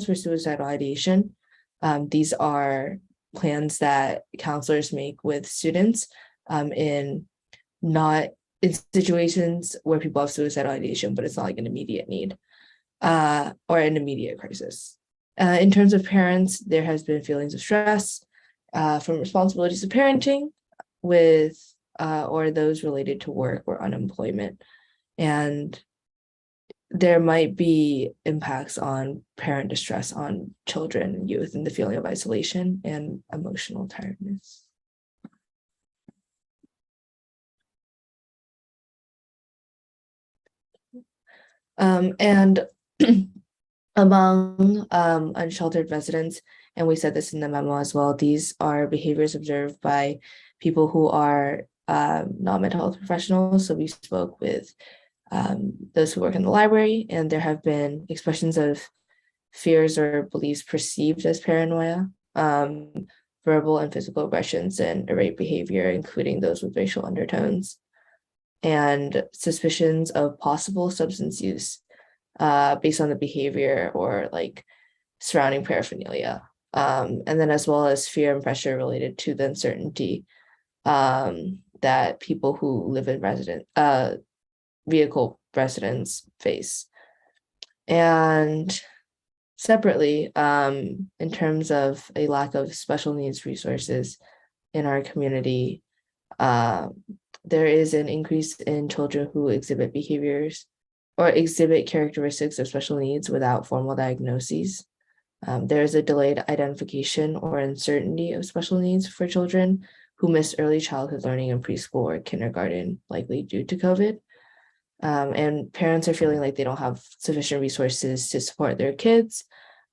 plans for suicidal ideation. These are plans that counselors make with students in not in situations where people have suicidal ideation, but it's not like an immediate need or an immediate crisis. In terms of parents, there has been feelings of stress from responsibilities of parenting with or those related to work or unemployment. And there might be impacts on parent distress on children and youth and the feeling of isolation and emotional tiredness. And among unsheltered residents, and we said this in the memo as well, these are behaviors observed by people who are not mental health professionals. So we spoke with those who work in the library, and there have been expressions of fears or beliefs perceived as paranoia, verbal and physical aggressions, and irate behavior, including those with racial undertones, and suspicions of possible substance use based on the behavior or like surrounding paraphernalia. And then as well as fear and pressure related to the uncertainty that people who live in vehicle residents face. And separately, in terms of a lack of special needs resources in our community, there is an increase in children who exhibit behaviors or exhibit characteristics of special needs without formal diagnoses. There is a delayed identification or uncertainty of special needs for children who miss early childhood learning in preschool or kindergarten, likely due to COVID. And parents are feeling like they don't have sufficient resources to support their kids.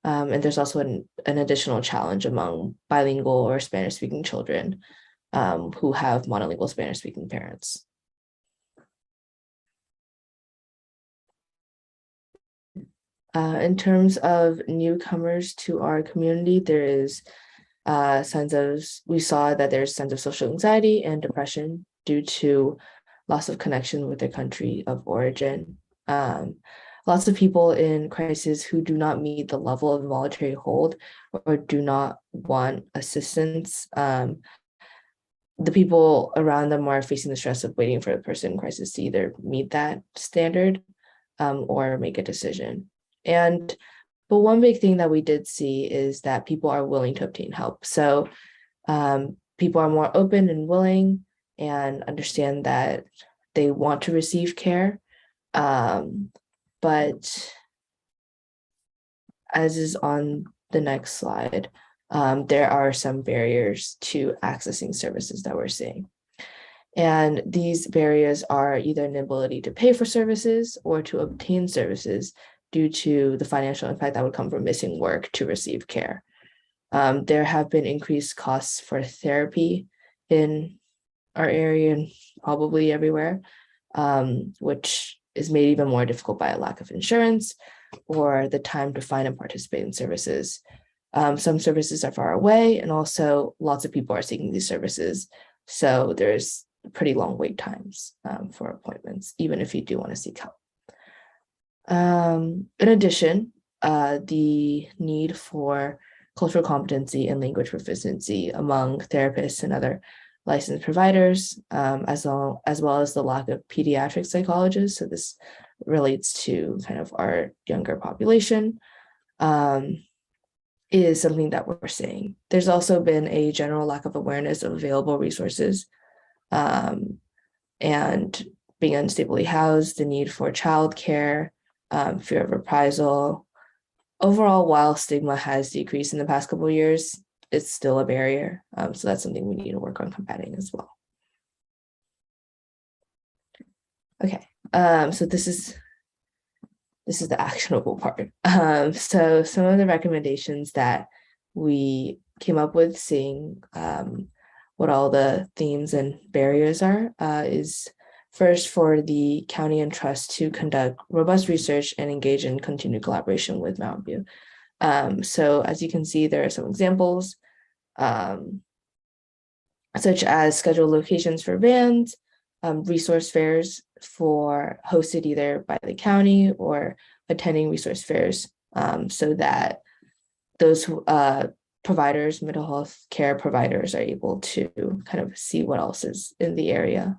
And there's also an additional challenge among bilingual or Spanish-speaking children who have monolingual Spanish-speaking parents. In terms of newcomers to our community, there is we saw that there's signs of social anxiety and depression due to loss of connection with their country of origin. Lots of people in crisis who do not meet the level of involuntary hold or do not want assistance. The people around them are facing the stress of waiting for the person in crisis to either meet that standard or make a decision. But one big thing that we did see is that people are willing to obtain help. So people are more open and willing and understand that they want to receive care. But as is on the next slide, there are some barriers to accessing services that we're seeing. And these barriers are either an inability to pay for services or to obtain services due to the financial impact that would come from missing work to receive care. There have been increased costs for therapy in our area and probably everywhere, which is made even more difficult by a lack of insurance or the time to find and participate in services. Some services are far away, and also lots of people are seeking these services. So there's pretty long wait times for appointments, even if you do want to seek help. In addition, the need for cultural competency and language proficiency among therapists and other licensed providers, as well as the lack of pediatric psychologists. So this relates to kind of our younger population, is something that we're seeing. There's also been a general lack of awareness of available resources and being unstably housed, the need for childcare, fear of reprisal. Overall, while stigma has decreased in the past couple of years, it's still a barrier. So that's something we need to work on combating as well. Okay, so this is the actionable part. So some of the recommendations that we came up with, seeing what all the themes and barriers are, is first for the county and trust to conduct robust research and engage in continued collaboration with Mountain View. So as you can see, there are some examples, such as scheduled locations for vans, resource fairs for hosted either by the county or attending resource fairs, so that those who, providers, mental health care providers are able to kind of see what else is in the area.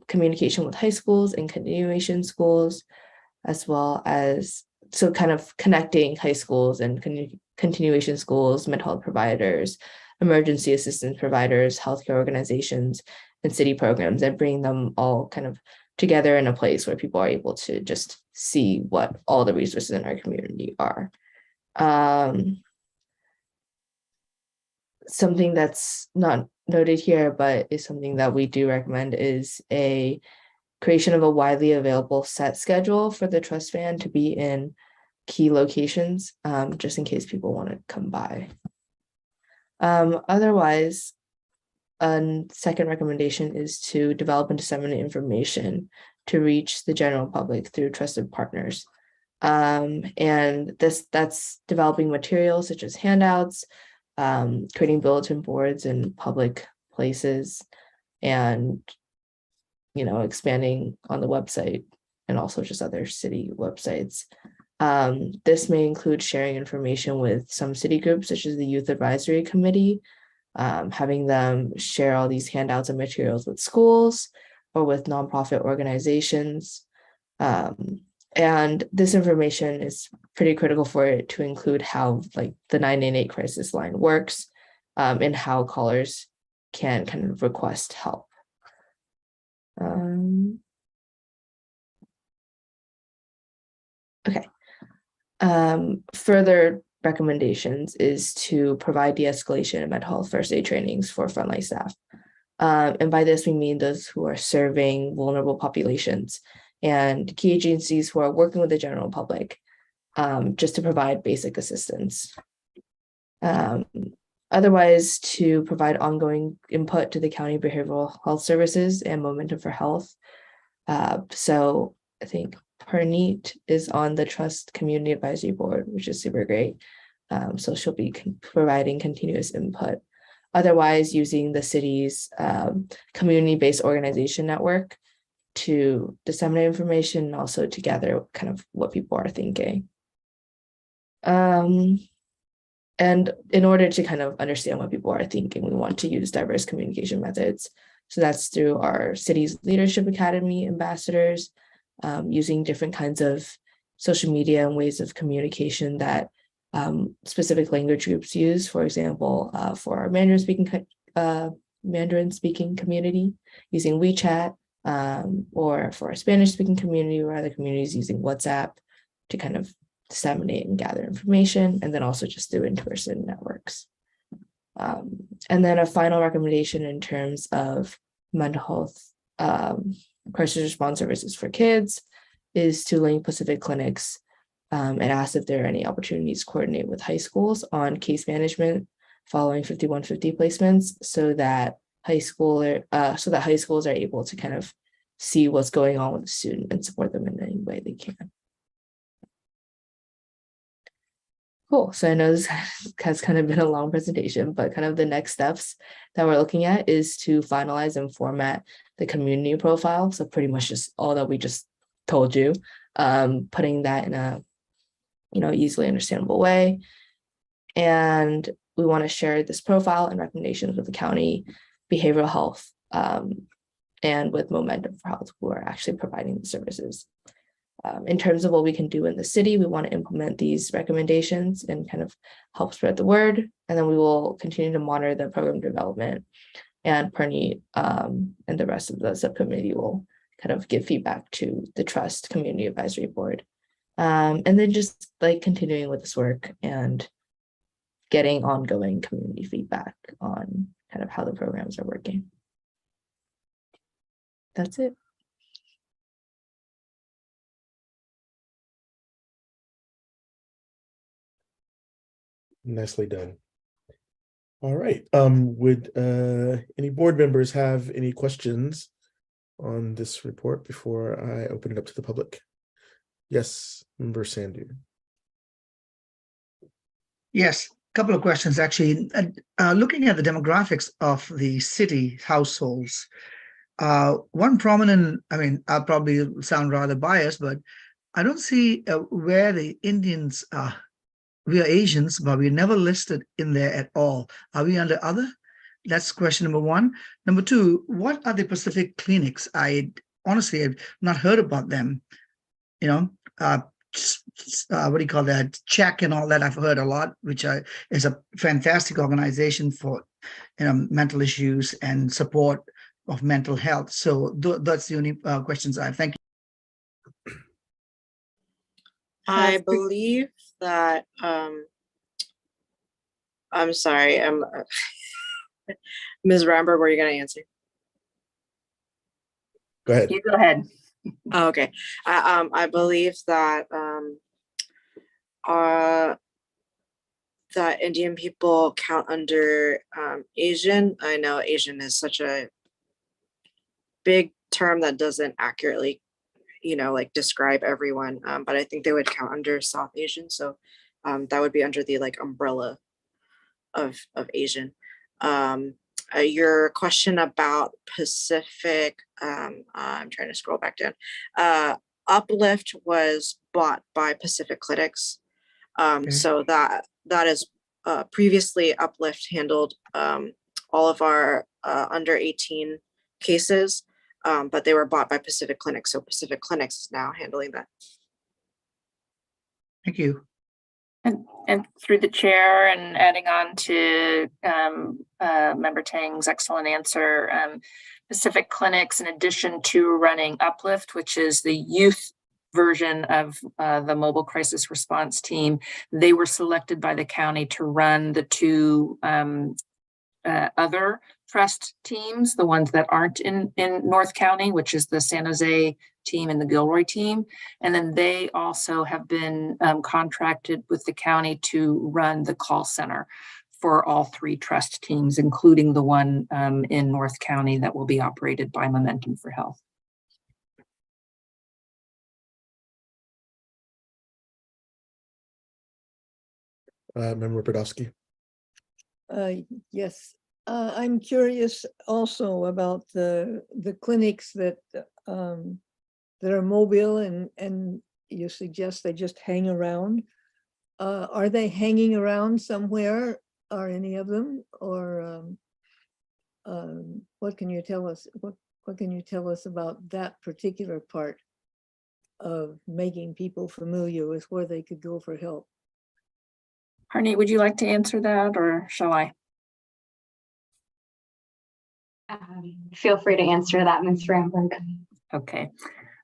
Communication with high schools and continuation schools, as well as, so kind of connecting high schools and continuation schools, mental health providers, emergency assistance providers, healthcare organizations, and city programs, and bring them all kind of together in a place where people are able to just see what all the resources in our community are. Something that's not noted here, but is something that we do recommend, is a creation of a widely available set schedule for the trust van to be in key locations, just in case people want to come by. Otherwise, a second recommendation is to develop and disseminate information to reach the general public through trusted partners. And that's developing materials such as handouts, creating bulletin boards in public places, and expanding on the website and also just other city websites. This may include sharing information with some city groups, such as the Youth Advisory Committee, having them share all these handouts and materials with schools or with nonprofit organizations. And this information is pretty critical for it to include how the 988 crisis line works, and how callers can kind of request help. Okay. Further recommendations is to provide de-escalation and mental health first aid trainings for frontline staff. And by this, we mean those who are serving vulnerable populations and key agencies who are working with the general public, just to provide basic assistance. Otherwise, to provide ongoing input to the county behavioral health services and Momentum for Health. So I think Parneet is on the Trust Community Advisory Board, which is super great. So she'll be providing continuous input. Otherwise, using the city's community-based organization network to disseminate information, and also to gather kind of what people are thinking. And in order to kind of understand what people are thinking, we want to use diverse communication methods. So that's through our city's Leadership Academy ambassadors, using different kinds of social media and ways of communication that specific language groups use. For example, for our Mandarin-speaking community, using WeChat, or for our Spanish-speaking community or other communities using WhatsApp to kind of disseminate and gather information, and then also just through in-person networks. And then a final recommendation in terms of mental health crisis response services for kids is to link Pacific Clinics and ask if there are any opportunities to coordinate with high schools on case management following 5150 placements, so that high schools are able to kind of see what's going on with the student and support them in any way they can. Cool. So I know this has kind of been a long presentation, but kind of the next steps that we're looking at is to finalize and format the community profile. So pretty much just all that we just told you, putting that in a easily understandable way. And we want to share this profile and recommendations with the county behavioral health and with Momentum for Health, who are actually providing the services. In terms of what we can do in the city, we want to implement these recommendations and kind of help spread the word. And then we will continue to monitor the program development, and Parneet and the rest of the subcommittee will kind of give feedback to the Trust Community Advisory Board. And then just continuing with this work and getting ongoing community feedback on kind of how the programs are working. That's it. Nicely done. All right. Would any board members have any questions on this report before I open it up to the public? Yes, Member Sandhu. Yes, a couple of questions actually. Looking at the demographics of the city households, one prominent, I'll probably sound rather biased, but I don't see where the Indians we are Asians, but we're never listed in there at all. Are we under other? That's question number one. Number two, what are the Pacific clinics? I honestly have not heard about them. You know, what do you call that? Check and all that. I've heard a lot, which is a fantastic organization for mental issues and support of mental health. So that's the only questions I have. Thank you. I believe that I'm sorry, Ms. Ramberg, were you going to answer? Go ahead. You go ahead. Oh, okay. I believe that that Indian people count under Asian. I know Asian is such a big term that doesn't accurately, like describe everyone, but I think they would count under South Asian. So that would be under the like umbrella of Asian. Your question about Pacific, I'm trying to scroll back down. Uplift was bought by Pacific Clinics. So that is previously Uplift handled all of our under 18 cases, but they were bought by Pacific Clinics. So Pacific Clinics is now handling that. Thank you. And through the chair and adding on to Member Tang's excellent answer, Pacific Clinics, in addition to running Uplift, which is the youth version of the mobile crisis response team, they were selected by the county to run the two other trust teams, the ones that aren't in North County, which is the San Jose team and the Gilroy team. And then they also have been contracted with the county to run the call center for all three trust teams, including the one in North County that will be operated by Momentum for Health. Member Brodowski. Yes, I'm curious also about the clinics that are mobile and you suggest they just hang around. Are they hanging around somewhere? Are any of them? Or what can you tell us? What can you tell us about that particular part of making people familiar with where they could go for help? Harneet, would you like to answer that, or shall I? Feel free to answer that, Ms. Ramberg. Okay.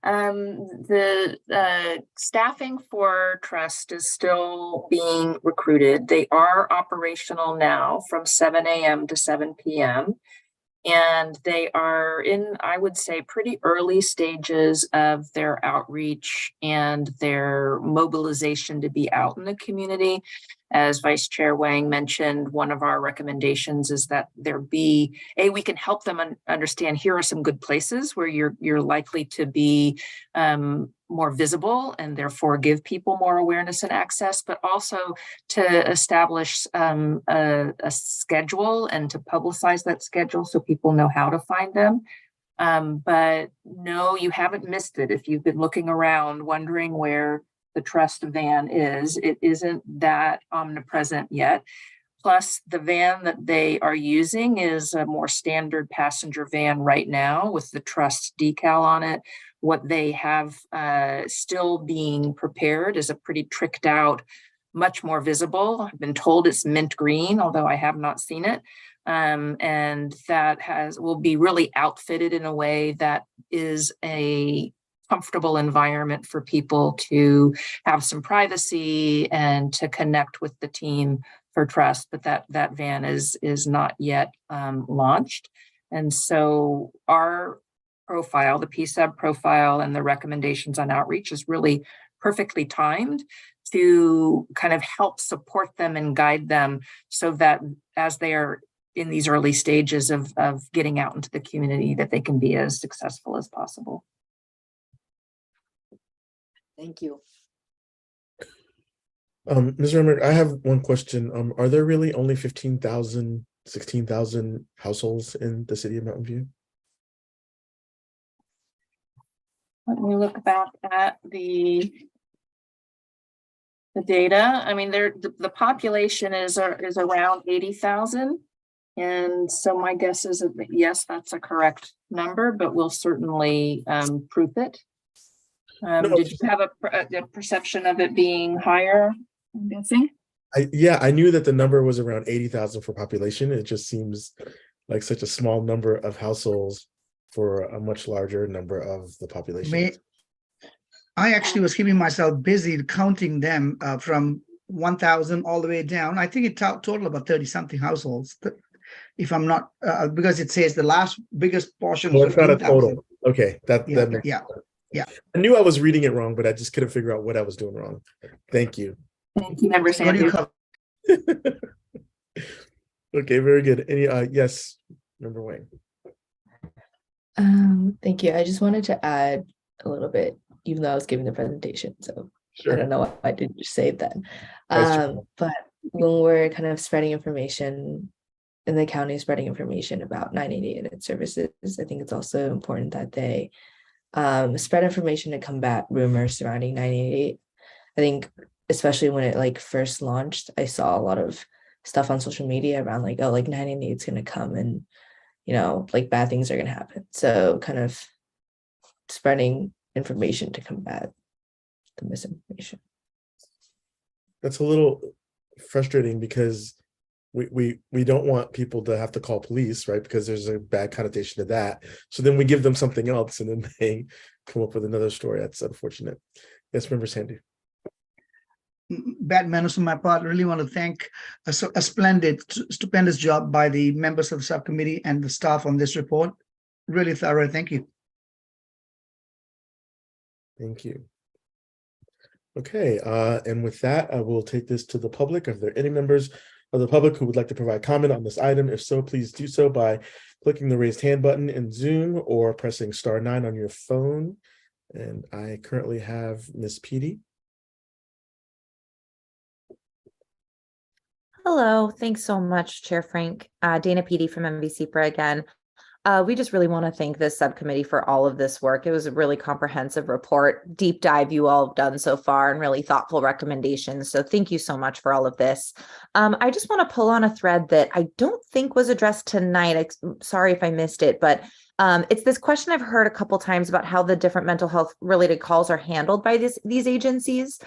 The staffing for Trust is still being recruited. They are operational now from 7 a.m. to 7 p.m. And they are in, I would say, pretty early stages of their outreach and their mobilization to be out in the community. As Vice Chair Wang mentioned, one of our recommendations is that we can help them understand here are some good places where you're likely to be more visible and therefore give people more awareness and access, but also to establish a schedule and to publicize that schedule so people know how to find them. But no, you haven't missed it. If you've been looking around wondering where the Trust van is, it isn't that omnipresent yet. Plus, the van that they are using is a more standard passenger van right now with the Trust decal on it. What they have still being prepared is a pretty tricked out, much more visible. I've been told it's mint green, although I have not seen it. And that will be really outfitted in a way that is a comfortable environment for people to have some privacy and to connect with the team for Trust, but that van is not yet launched. And so our profile, the PSAB profile and the recommendations on outreach is really perfectly timed to kind of help support them and guide them so that as they are in these early stages of getting out into the community, that they can be as successful as possible. Thank you. Ms. Ramberg, I have one question. Are there really only 15,000, 16,000 households in the city of Mountain View? Let me look back at the the data. I mean, the population is around 80,000. And so my guess is that yes, that's a correct number, but we'll certainly proof it. No, Did you have a perception of it being higher, I'm guessing? I knew that the number was around 80,000 for population. It just seems like such a small number of households for a much larger number of the population. I actually was keeping myself busy counting them from 1,000 all the way down. I think it total about 30 something households. If I'm not, because it says the last biggest portion Well, was it's not a 15,000. total. Okay, that makes Yeah. sense. Yeah. I knew I was reading it wrong, but I just couldn't figure out what I was doing wrong. Thank you. Thank you, Member What do you Sanders. cover? Okay, very good. Any yes, Member Wang. Thank you. I just wanted to add a little bit, even though I was giving the presentation, so I don't know why I didn't just say it then. But when we're kind of spreading information in the county, spreading information about 988 and its services, I think it's also important that they spread information to combat rumors surrounding 988. I think especially when it like first launched, I saw a lot of stuff on social media around like, oh, like 988 is going to come and, you know, like bad things are going to happen. So kind of spreading information to combat the misinformation. That's a little frustrating because we don't want people to have to call police, right? Because there's a bad connotation to that. So then we give them something else and then they come up with another story. That's unfortunate. Yes, Member Sandy. Bad manners on my part. I really want to thank a splendid, stupendous job by the members of the subcommittee and the staff on this report. Really thorough. Thank you. Thank you. Okay, and with that, I will take this to the public. Are there any members of the public who would like to provide comment on this item? If so, please do so by clicking the raised hand button in Zoom or pressing *9 on your phone. And I currently have Ms. Petey. Hello, thanks so much, Chair Frank. Dana Petey from MVCPRA again. We just really want to thank this subcommittee for all of this work. It was a really comprehensive report, deep dive you all have done so far, and really thoughtful recommendations. So thank you so much for all of this. I just want to pull on a thread that I don't think was addressed tonight. Sorry if I missed it, but it's this question I've heard a couple times about how the different mental health related calls are handled by these agencies.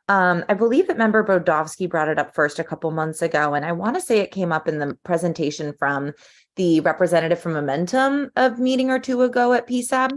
I believe that Member Brodowski brought it up first a couple months ago, and I want to say it came up in the presentation from the representative from Momentum a meeting or two ago at PSAB.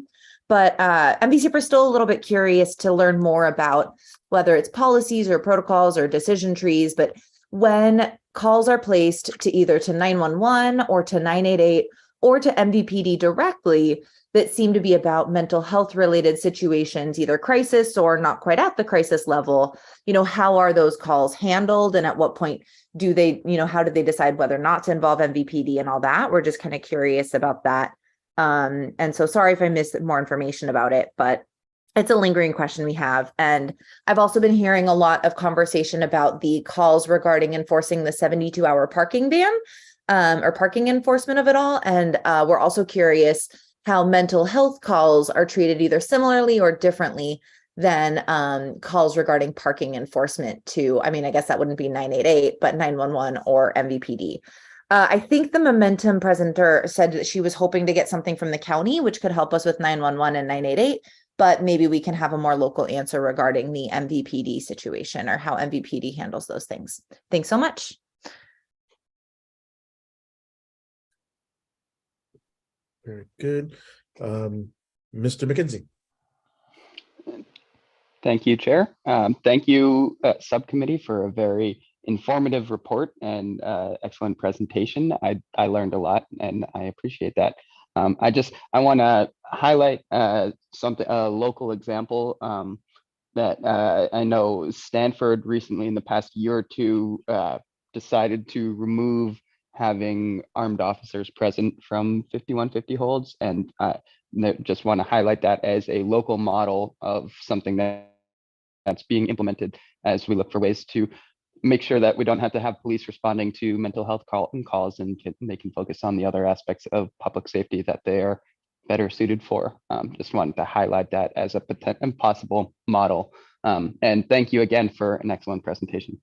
But MVCPRA is still a little bit curious to learn more about whether it's policies or protocols or decision trees, but when calls are placed to either to 911 or to 988 or to MVPD directly that seem to be about mental health related situations, either crisis or not quite at the crisis level, how are those calls handled and at what point do they, how do they decide whether or not to involve MVPD and all that? We're just kind of curious about that. And so sorry if I missed more information about it, but it's a lingering question we have. And I've also been hearing a lot of conversation about the calls regarding enforcing the 72-hour parking ban or parking enforcement of it all. And we're also curious how mental health calls are treated either similarly or differently than calls regarding parking enforcement to, I guess that wouldn't be 988, but 911 or MVPD. I think the Momentum presenter said that she was hoping to get something from the county, which could help us with 911 and 988, but maybe we can have a more local answer regarding the MVPD situation or how MVPD handles those things. Thanks so much. Very good. Mr. McKenzie. Thank you, Chair. Thank you, subcommittee, for a very informative report and excellent presentation. I learned a lot and I appreciate that. I want to highlight a local example that I know Stanford recently in the past year or two decided to remove having armed officers present from 5150 holds, and just want to highlight that as a local model of something that's being implemented as we look for ways to make sure that we don't have to have police responding to mental health calls and they can focus on the other aspects of public safety that they are better suited for. Just wanted to highlight that as a possible model And thank you again for an excellent presentation.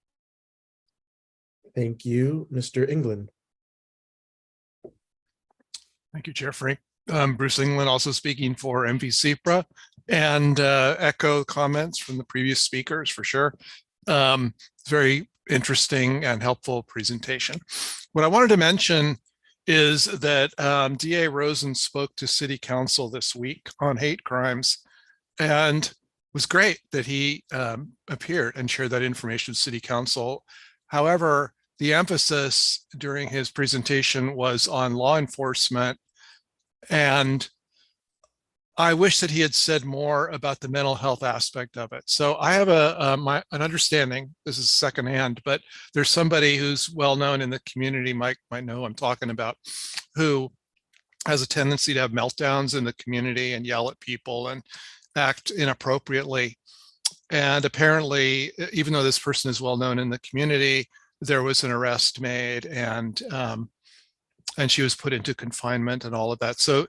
Thank you, Mr. England. Thank you, Chair Frank. Bruce England, also speaking for MV-CPRA, and echo comments from the previous speakers for sure. Very interesting and helpful presentation. What I wanted to mention is that DA Rosen spoke to City Council this week on hate crimes, and it was great that he appeared and shared that information with City Council. However, the emphasis during his presentation was on law enforcement, and I wish that he had said more about the mental health aspect of it. So I have an understanding, this is secondhand, but there's somebody who's well known in the community, might know who I'm talking about, who has a tendency to have meltdowns in the community and yell at people and act inappropriately. And apparently, even though this person is well known in the community, there was an arrest made, and she was put into confinement and all of that. So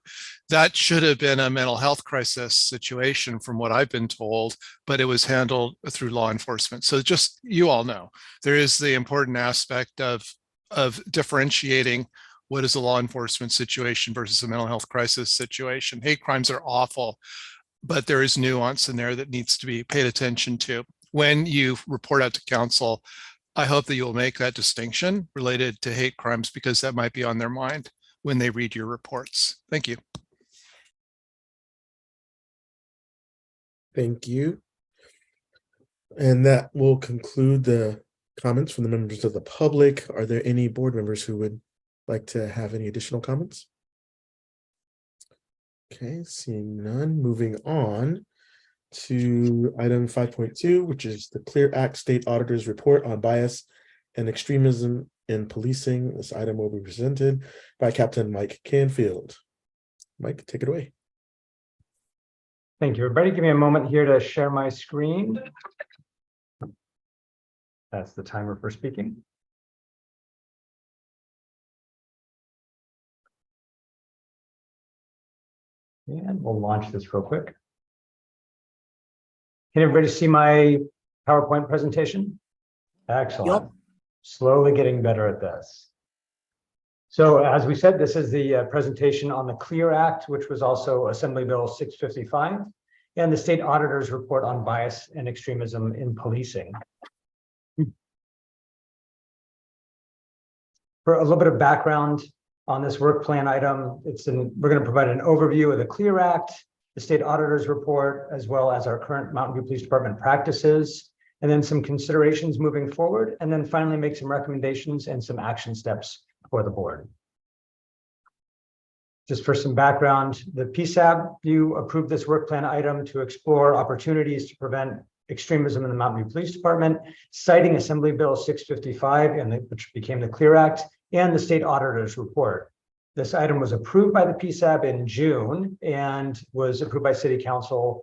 that should have been a mental health crisis situation from what I've been told, but it was handled through law enforcement. So just, you all know, there is the important aspect of differentiating what is a law enforcement situation versus a mental health crisis situation. Hate crimes are awful, but there is nuance in there that needs to be paid attention to. When you report out to council, I hope that you'll make that distinction related to hate crimes, because that might be on their mind when they read your reports. Thank you. Thank you. And that will conclude the comments from the members of the public. Are there any board members who would like to have any additional comments? Okay, seeing none, moving on to item 5.2, which is the CLEAR Act State Auditor's Report on Bias and Extremism in Policing. This item will be presented by Captain Mike Canfield. Mike, take it away. Thank you, everybody. Give me a moment here to share my screen. That's the timer for speaking. And we'll launch this real quick. Can everybody see my PowerPoint presentation? Excellent. Yep. Slowly getting better at this. So as we said, this is the presentation on the CLEAR Act, which was also Assembly Bill 655, and the State Auditor's Report on Bias and Extremism in Policing. For a little bit of background on this work plan item, we're going to provide an overview of the CLEAR Act, the State Auditor's Report, as well as our current Mountain View Police Department practices, and then some considerations moving forward, and then finally make some recommendations and some action steps for the board. Just for some background, the PSAB, you approved this work plan item to explore opportunities to prevent extremism in the Mountain View Police Department, citing Assembly Bill 655, which became the CLEAR Act, and the State Auditor's Report. This item was approved by the PSAB in June and was approved by City Council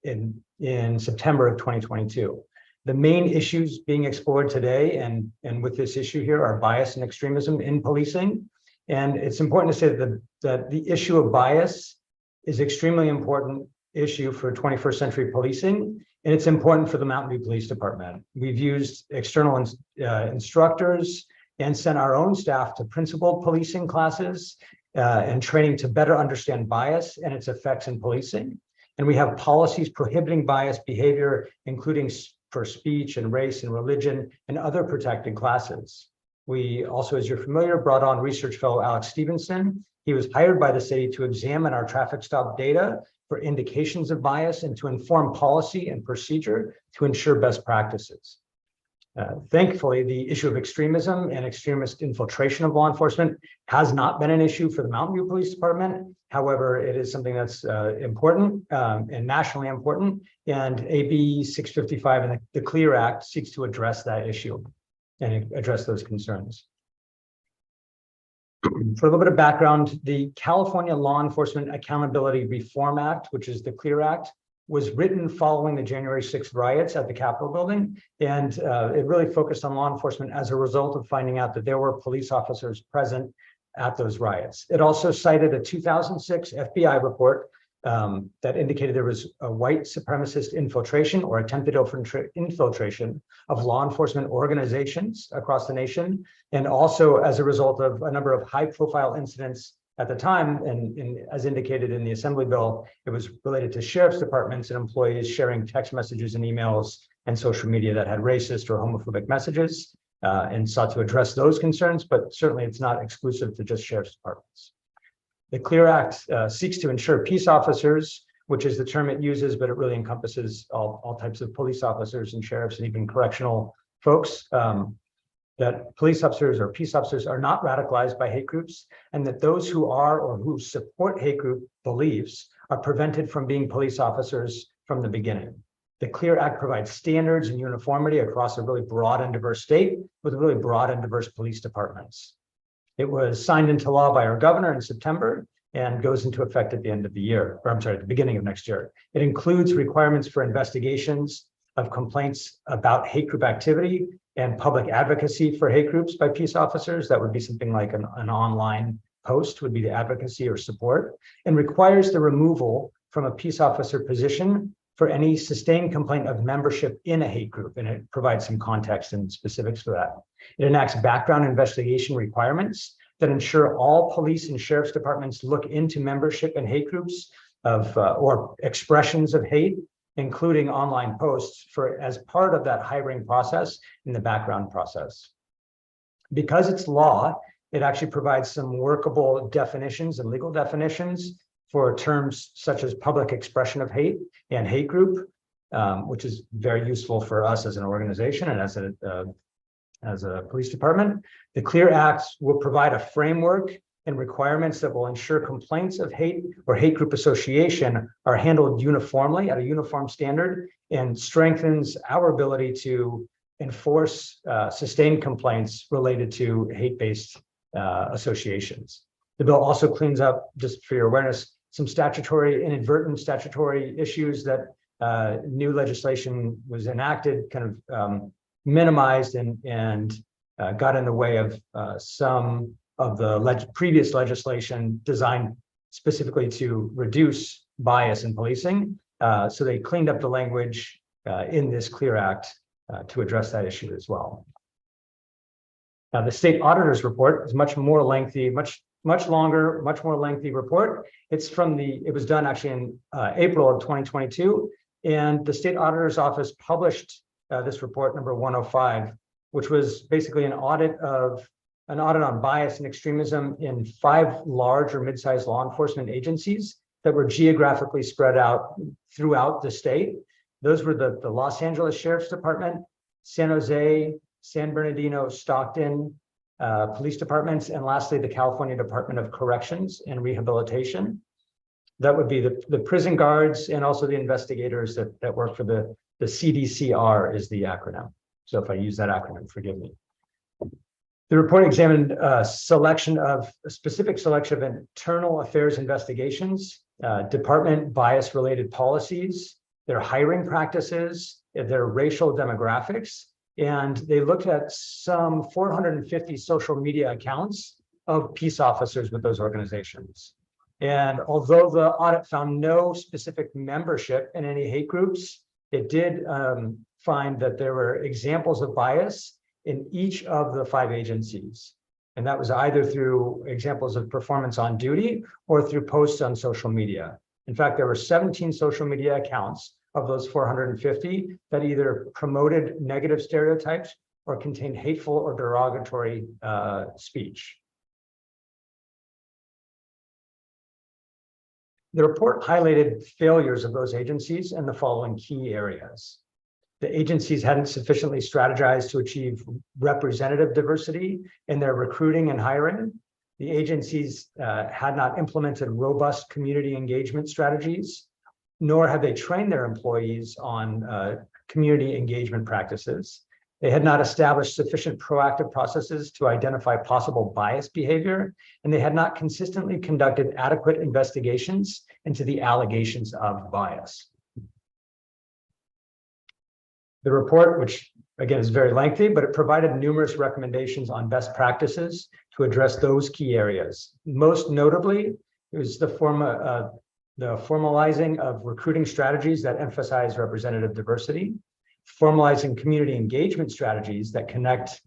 in September of 2022. The main issues being explored today and with this issue here are bias and extremism in policing. And it's important to say that the issue of bias is extremely important issue for 21st century policing, and it's important for the Mountain View Police Department. We've used external instructors and sent our own staff to principled policing classes and training to better understand bias and its effects in policing. And we have policies prohibiting biased behavior, including for speech and race and religion and other protected classes. We also, as you're familiar, brought on research fellow Alex Stevenson. He was hired by the city to examine our traffic stop data for indications of bias and to inform policy and procedure to ensure best practices. Thankfully, the issue of extremism and extremist infiltration of law enforcement has not been an issue for the Mountain View Police Department. However, it is something that's important and nationally important. And AB 655 and the CLEAR Act seeks to address that issue and address those concerns. For a little bit of background, the California Law Enforcement Accountability Reform Act, which is the CLEAR Act, was written following the January 6th riots at the Capitol building. And it really focused on law enforcement as a result of finding out that there were police officers present at those riots. It also cited a 2006 FBI report that indicated there was a white supremacist infiltration or attempted infiltration of law enforcement organizations across the nation. And also as a result of a number of high-profile incidents at the time, and as indicated in the Assembly bill, it was related to sheriff's departments and employees sharing text messages and emails and social media that had racist or homophobic messages, and sought to address those concerns, but certainly it's not exclusive to just sheriff's departments. The CLEAR Act seeks to ensure peace officers, which is the term it uses, but it really encompasses all types of police officers and sheriffs and even correctional folks, that police officers or peace officers are not radicalized by hate groups, and that those who are or who support hate group beliefs are prevented from being police officers from the beginning. The CLEAR Act provides standards and uniformity across a really broad and diverse state with really broad and diverse police departments. It was signed into law by our governor in September and goes into effect at the end of the year, or I'm sorry, at the beginning of next year. It includes requirements for investigations of complaints about hate group activity and public advocacy for hate groups by peace officers. That would be something like an online post would be the advocacy or support, and requires the removal from a peace officer position for any sustained complaint of membership in a hate group. And it provides some context and specifics for that. It enacts background investigation requirements that ensure all police and sheriff's departments look into membership in hate groups of or expressions of hate, including online posts, for as part of that hiring process in the background process. Because it's law, it actually provides some workable definitions and legal definitions for terms such as public expression of hate and hate group, which is very useful for us as an organization and as a police department. The CLEAR Act will provide a framework and requirements that will ensure complaints of hate or hate group association are handled uniformly at a uniform standard, and strengthens our ability to enforce sustained complaints related to hate-based associations. The bill also cleans up, just for your awareness, some inadvertent statutory issues that new legislation was enacted, kind of minimized and got in the way of some of the previous legislation designed specifically to reduce bias in policing. So they cleaned up the language in this CLEAR Act to address that issue as well. Now, the state auditor's report is much more lengthy, much longer, much more lengthy report. It was done actually in April of 2022, and the state auditor's office published this report number 105, which was basically an audit on bias and extremism in 5 large or mid-sized law enforcement agencies that were geographically spread out throughout the state. Those were the Los Angeles Sheriff's Department, San Jose, San Bernardino, Stockton police departments, and lastly, the California Department of Corrections and Rehabilitation. That would be the prison guards and also the investigators that work for the CDCR is the acronym. So if I use that acronym, forgive me. The report examined a specific selection of internal affairs investigations, department bias-related policies, their hiring practices, their racial demographics, and they looked at some 450 social media accounts of peace officers with those organizations. And although the audit found no specific membership in any hate groups, it did find that there were examples of bias in each of the 5 agencies. And that was either through examples of performance on duty or through posts on social media. In fact, there were 17 social media accounts of those 450 that either promoted negative stereotypes or contained hateful or derogatory speech. The report highlighted failures of those agencies in the following key areas. The agencies hadn't sufficiently strategized to achieve representative diversity in their recruiting and hiring. The agencies had not implemented robust community engagement strategies, nor had they trained their employees on community engagement practices. They had not established sufficient proactive processes to identify possible bias behavior, and they had not consistently conducted adequate investigations into the allegations of bias. The report, which again is very lengthy, but it provided numerous recommendations on best practices to address those key areas. Most notably, it was the the formalizing of recruiting strategies that emphasize representative diversity, formalizing community engagement strategies that connect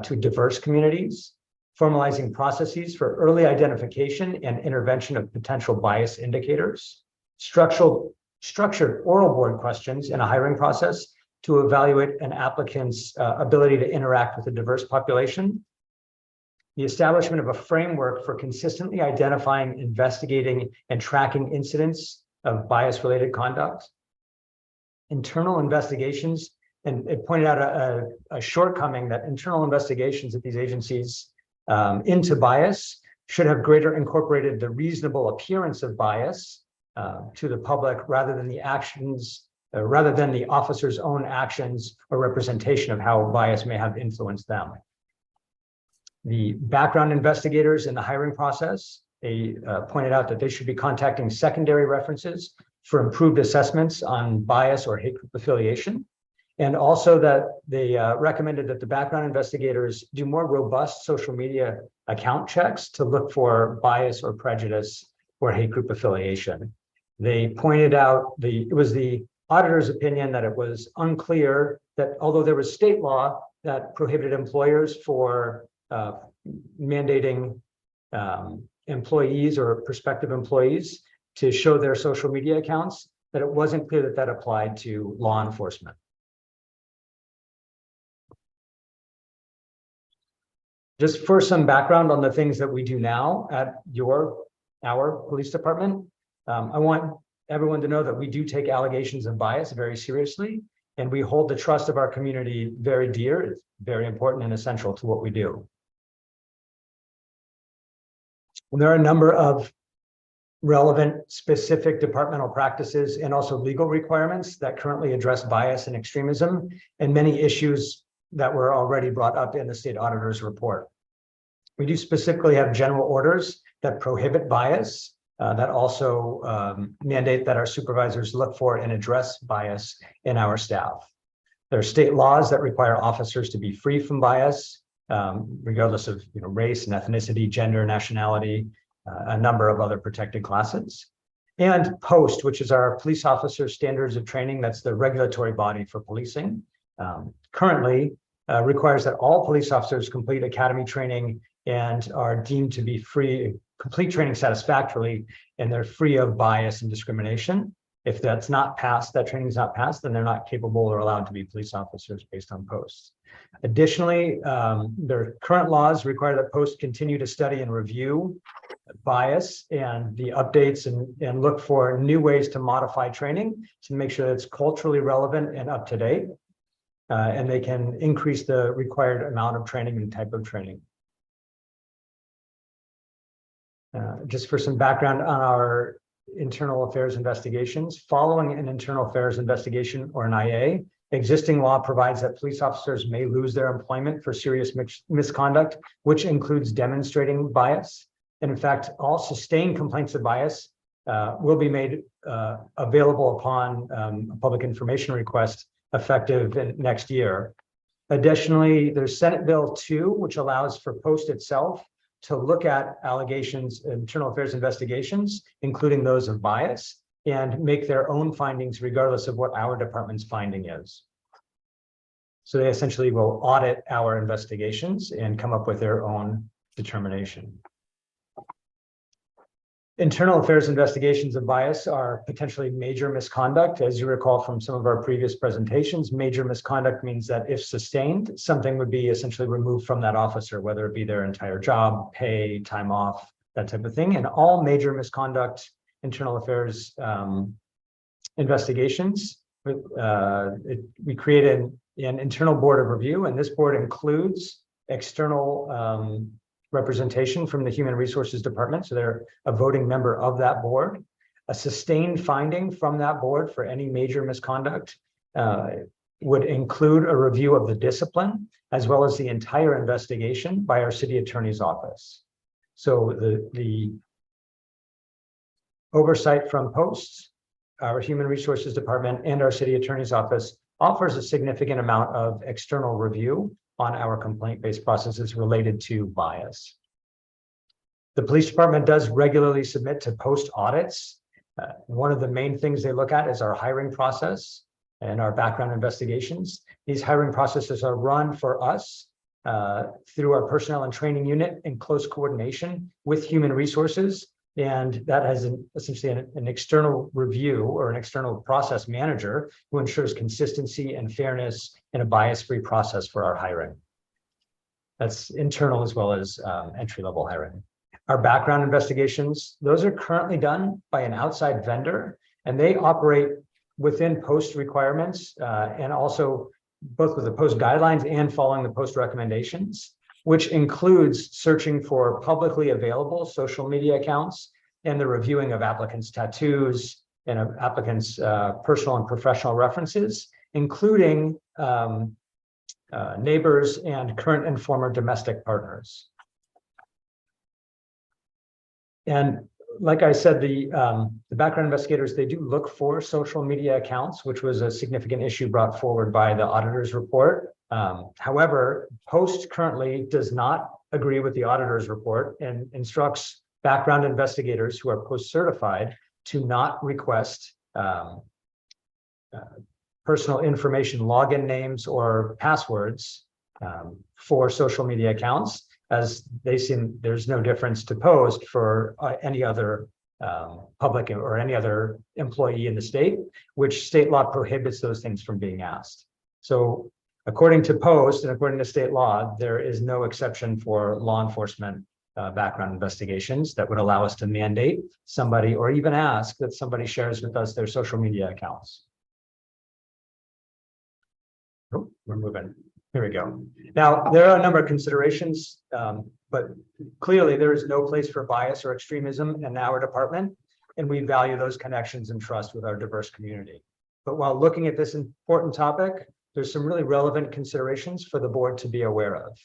to diverse communities, formalizing processes for early identification and intervention of potential bias indicators, structured oral board questions in a hiring process to evaluate an applicant's ability to interact with a diverse population, the establishment of a framework for consistently identifying, investigating, and tracking incidents of bias-related conduct, internal investigations, and it pointed out a shortcoming that internal investigations at these agencies into bias should have greater incorporated the reasonable appearance of bias to the public rather than the officer's own actions or representation of how bias may have influenced them. The background investigators in the hiring process, they pointed out that they should be contacting secondary references for improved assessments on bias or hate group affiliation. And also that they recommended that the background investigators do more robust social media account checks to look for bias or prejudice or hate group affiliation. They pointed out it was the auditor's opinion that it was unclear that although there was state law that prohibited employers for mandating employees or prospective employees to show their social media accounts, that it wasn't clear that that applied to law enforcement. Just for some background on the things that we do now at our police department, I want everyone to know that we do take allegations of bias very seriously, and we hold the trust of our community very dear. It's very important and essential to what we do. And there are a number of relevant specific departmental practices and also legal requirements that currently address bias and extremism, and many issues that were already brought up in the state auditor's report. We do specifically have general orders that prohibit bias, that also mandate that our supervisors look for and address bias in our staff. There are state laws that require officers to be free from bias, regardless of race and ethnicity, gender, nationality, a number of other protected classes. And POST, which is our Police Officer Standards of Training, that's the regulatory body for policing, currently requires that all police officers complete academy training and are deemed to be free, complete training satisfactorily, and they're free of bias and discrimination. If that's not passed, that training is not passed, then they're not capable or allowed to be police officers based on POST. Additionally, their current laws require that POST continue to study and review bias and the updates and look for new ways to modify training to make sure that it's culturally relevant and up to date. And they can increase the required amount of training and type of training. Just for some background on our internal affairs investigations, following an internal affairs investigation or an IA, existing law provides that police officers may lose their employment for serious misconduct, which includes demonstrating bias. And in fact, all sustained complaints of bias will be made available upon a public information request effective next year. Additionally, there's Senate Bill 2, which allows for POST itself to look at allegations, internal affairs investigations, including those of bias, and make their own findings regardless of what our department's finding is. So they essentially will audit our investigations and come up with their own determination. Internal affairs investigations of bias are potentially major misconduct. As you recall from some of our previous presentations, major misconduct means that if sustained, something would be essentially removed from that officer, whether it be their entire job, pay, time off, that type of thing. And all major misconduct internal affairs investigations, we created an internal board of review, and this board includes external representation from the Human Resources Department. So they're a voting member of that board. A sustained finding from that board for any major misconduct would include a review of the discipline, as well as the entire investigation by our city attorney's office. So the oversight from POST, our Human Resources Department, and our city attorney's office offers a significant amount of external review on our complaint-based processes related to bias. The police department does regularly submit to POST audits One of the main things they look at is our hiring process and our background investigations. These hiring processes are run for us through our personnel and training unit in close coordination with human resources. And that has essentially an external review or an external process manager who ensures consistency and fairness in a bias-free process for our hiring. That's internal as well as entry-level hiring. Our background investigations, those are currently done by an outside vendor, and they operate within post requirements and also both with the post guidelines and following the post recommendations, which includes searching for publicly available social media accounts and the reviewing of applicants' tattoos and of applicants' personal and professional references, including neighbors and current and former domestic partners. And like I said, the background investigators, they do look for social media accounts, which was a significant issue brought forward by the auditor's report. However, Post currently does not agree with the auditor's report and instructs background investigators who are Post certified to not request personal information, login names, or passwords for social media accounts, as they seem there's no difference to Post for any other public or any other employee in the state, which state law prohibits those things from being asked. So according to Post and according to state law, there is no exception for law enforcement background investigations that would allow us to mandate somebody or even ask that somebody shares with us their social media accounts. Oh, we're moving. Here we go. Now, there are a number of considerations, but clearly there is no place for bias or extremism in our department, and we value those connections and trust with our diverse community. But while looking at this important topic, there's some really relevant considerations for the board to be aware of,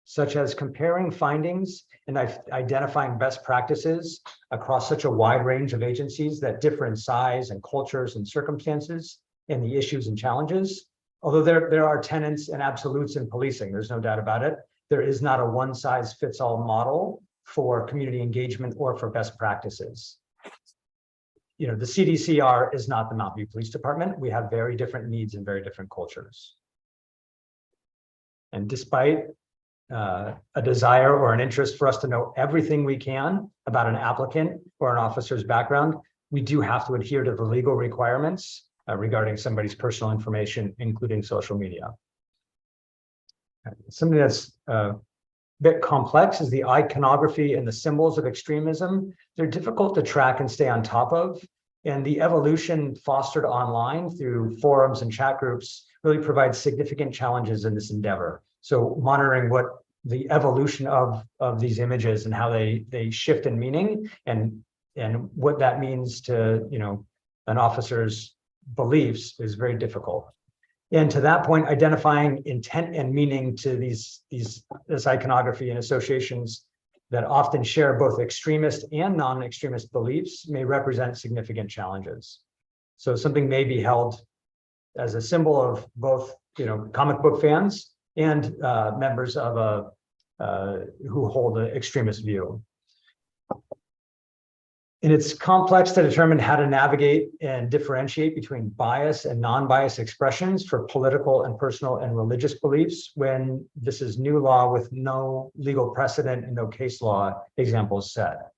such as comparing findings and identifying best practices across such a wide range of agencies that differ in size and cultures and circumstances and the issues and challenges. Although there are tenets and absolutes in policing, there's no doubt about it. There is not a one-size-fits-all model for community engagement or for best practices. You know, the CDCR is not the Mountain View Police Department. We have very different needs and very different cultures. And despite a desire or an interest for us to know everything we can about an applicant or an officer's background, we do have to adhere to the legal requirements regarding somebody's personal information, including social media. Something that's a bit complex is the iconography and the symbols of extremism. They're difficult to track and stay on top of. And the evolution fostered online through forums and chat groups really provides significant challenges in this endeavor. So monitoring what the evolution of these images and how they shift in meaning and what that means to, you know, an officer's beliefs is very difficult. And to that point, identifying intent and meaning to this iconography and associations that often share both extremist and non-extremist beliefs may represent significant challenges. So something may be held as a symbol of both, you know, comic book fans and members of who hold an extremist view. And it's complex to determine how to navigate and differentiate between bias and non-bias expressions for political and personal and religious beliefs when this is new law with no legal precedent and no case law examples set.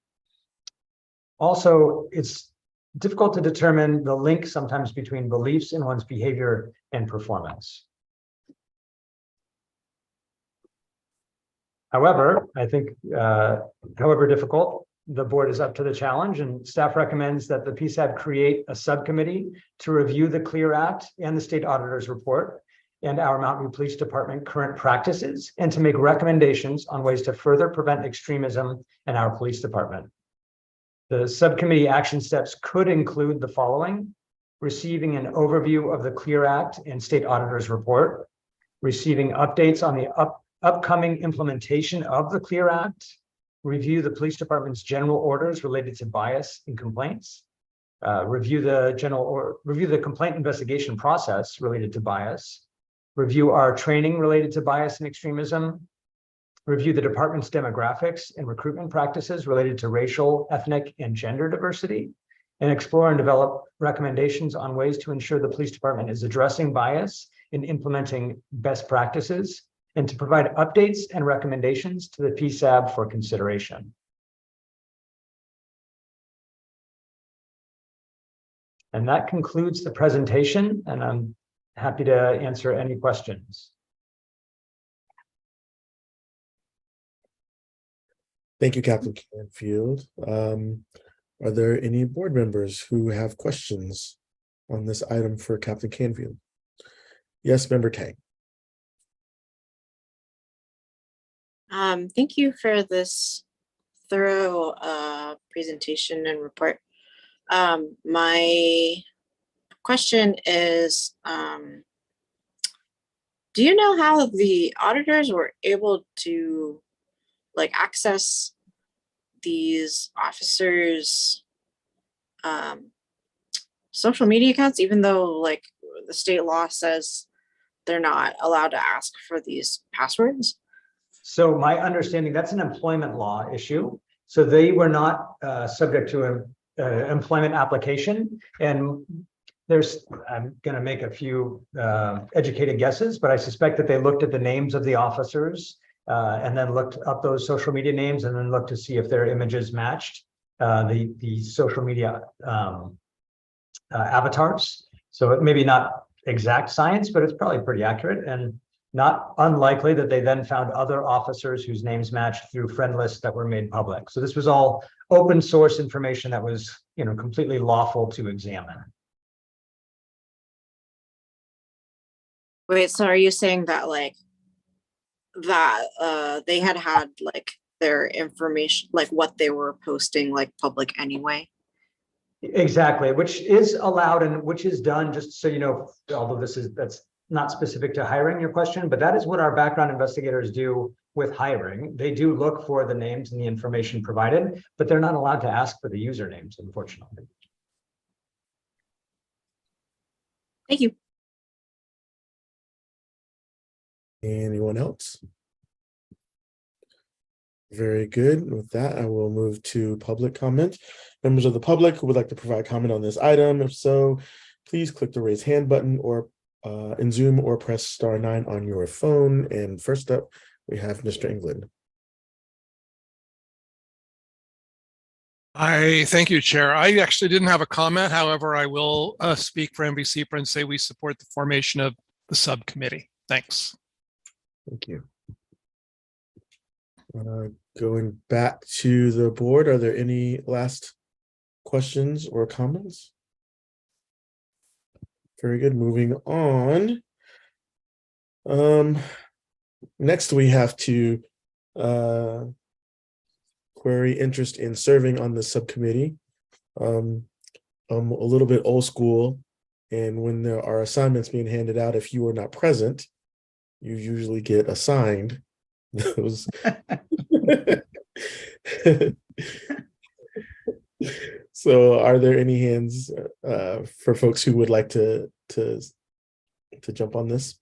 Also, it's difficult to determine the link sometimes between beliefs in one's behavior and performance. However, I think, however difficult, the board is up to the challenge, and staff recommends that the PSAB create a subcommittee to review the CLEAR Act and the state auditor's report and our Mountain View Police Department current practices, and to make recommendations on ways to further prevent extremism in our police department. The subcommittee action steps could include the following: receiving an overview of the CLEAR Act and state auditor's report, receiving updates on the upcoming implementation of the CLEAR Act, review the police department's general orders related to bias and complaints, review the complaint investigation process related to bias, review our training related to bias and extremism, review the department's demographics and recruitment practices related to racial, ethnic, and gender diversity, and explore and develop recommendations on ways to ensure the police department is addressing bias and implementing best practices, and to provide updates and recommendations to the PSAB for consideration. And that concludes the presentation, and I'm happy to answer any questions. Thank you, Captain Canfield. Are there any board members who have questions on this item for Captain Canfield? Yes, Member Tang. Thank you for this thorough presentation and report. My question is, do you know how the auditors were able to like access these officers' social media accounts, even though like the state law says they're not allowed to ask for these passwords? So my understanding, that's an employment law issue. So they were not subject to an employment application. And I'm going to make a few educated guesses, but I suspect that they looked at the names of the officers and then looked up those social media names and then looked to see if their images matched the social media avatars. So it maybe not exact science, but it's probably pretty accurate, and not unlikely that they then found other officers whose names matched through friend lists that were made public. So this was all open source information that was, completely lawful to examine. Wait, so are you saying that like that they had like their information, like what they were posting, like public anyway? Exactly, which is allowed and which is done, just so you know, although that's not specific to hiring, your question, but that is what our background investigators do with hiring. They do look for the names and the information provided, but they're not allowed to ask for the usernames, unfortunately. Thank you. Anyone else? Very good. With that, I will move to public comment. Members of the public who would like to provide comment on this item, if so, please click the raise hand button or in Zoom or press *9 on your phone. And first up, we have Mr. England. I thank you, Chair. I actually didn't have a comment. However, I will speak for MVCPRA and say we support the formation of the subcommittee. Thanks. Thank you. Going back to the board, are there any last questions or comments? Very good. Moving on. Next, we have to query interest in serving on the subcommittee. I'm a little bit old school, and when there are assignments being handed out, if you are not present, you usually get assigned those. So are there any hands for folks who would like to jump on this?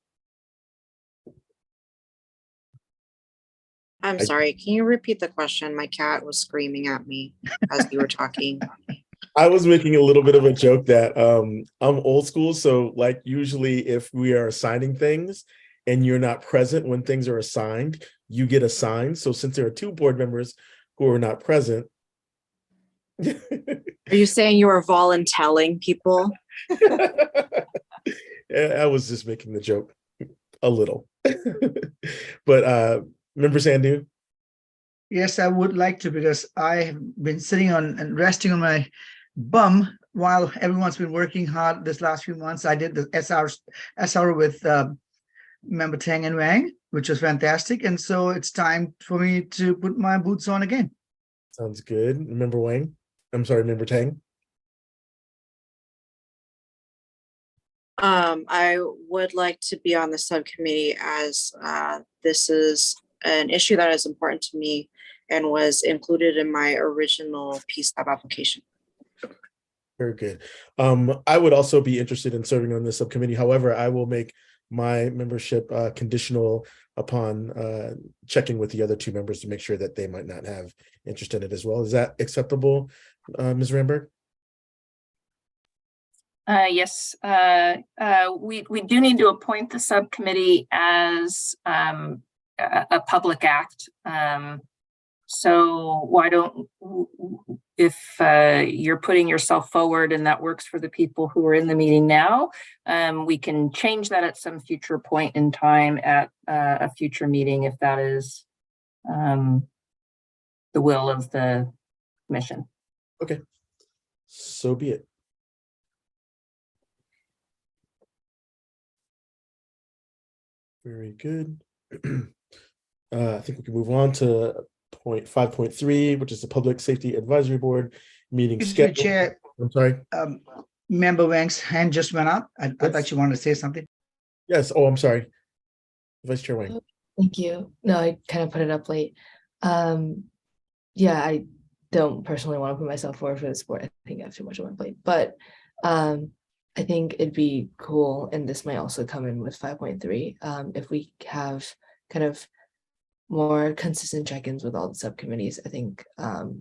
I'm sorry, can you repeat the question? My cat was screaming at me as you were talking. I was making a little bit of a joke that I'm old school. So like usually if we are assigning things and you're not present when things are assigned, you get assigned. So since there are two board members who are not present. Are you saying you were voluntelling people? I was just making the joke a little. But Member Sandhu? Yes, I would like to, because I have been sitting on and resting on my bum while everyone's been working hard this last few months. I did the SR with Member Tang and Wang, which was fantastic. And so it's time for me to put my boots on again. Sounds good. Member Wang? I'm sorry, Member Tang? I would like to be on the subcommittee as this is an issue that is important to me and was included in my original PSAB application. Very good. I would also be interested in serving on this subcommittee. However, I will make my membership conditional upon checking with the other two members to make sure that they might not have interest in it as well. Is that acceptable, Ms. Ramberg? Yes, we do need to appoint the subcommittee as a public act. So why don't, if you're putting yourself forward and that works for the people who are in the meeting now, we can change that at some future point in time at a future meeting if that is the will of the commission. Okay, so be it. Very good. I think we can move on to point 5.3, which is the Public Safety Advisory Board meeting Excuse me, schedule. Chair, I'm sorry. Member Wang's hand just went up. I Yes. thought you wanted to say something. Yes. Oh, I'm sorry. Vice Chair Wang. Thank you. No, I kind of put it up late. Yeah, I don't personally want to put myself forward for this board. I think I have too much on my plate, but I think it'd be cool, and this might also come in with 5.3, if we have kind of more consistent check-ins with all the subcommittees. I think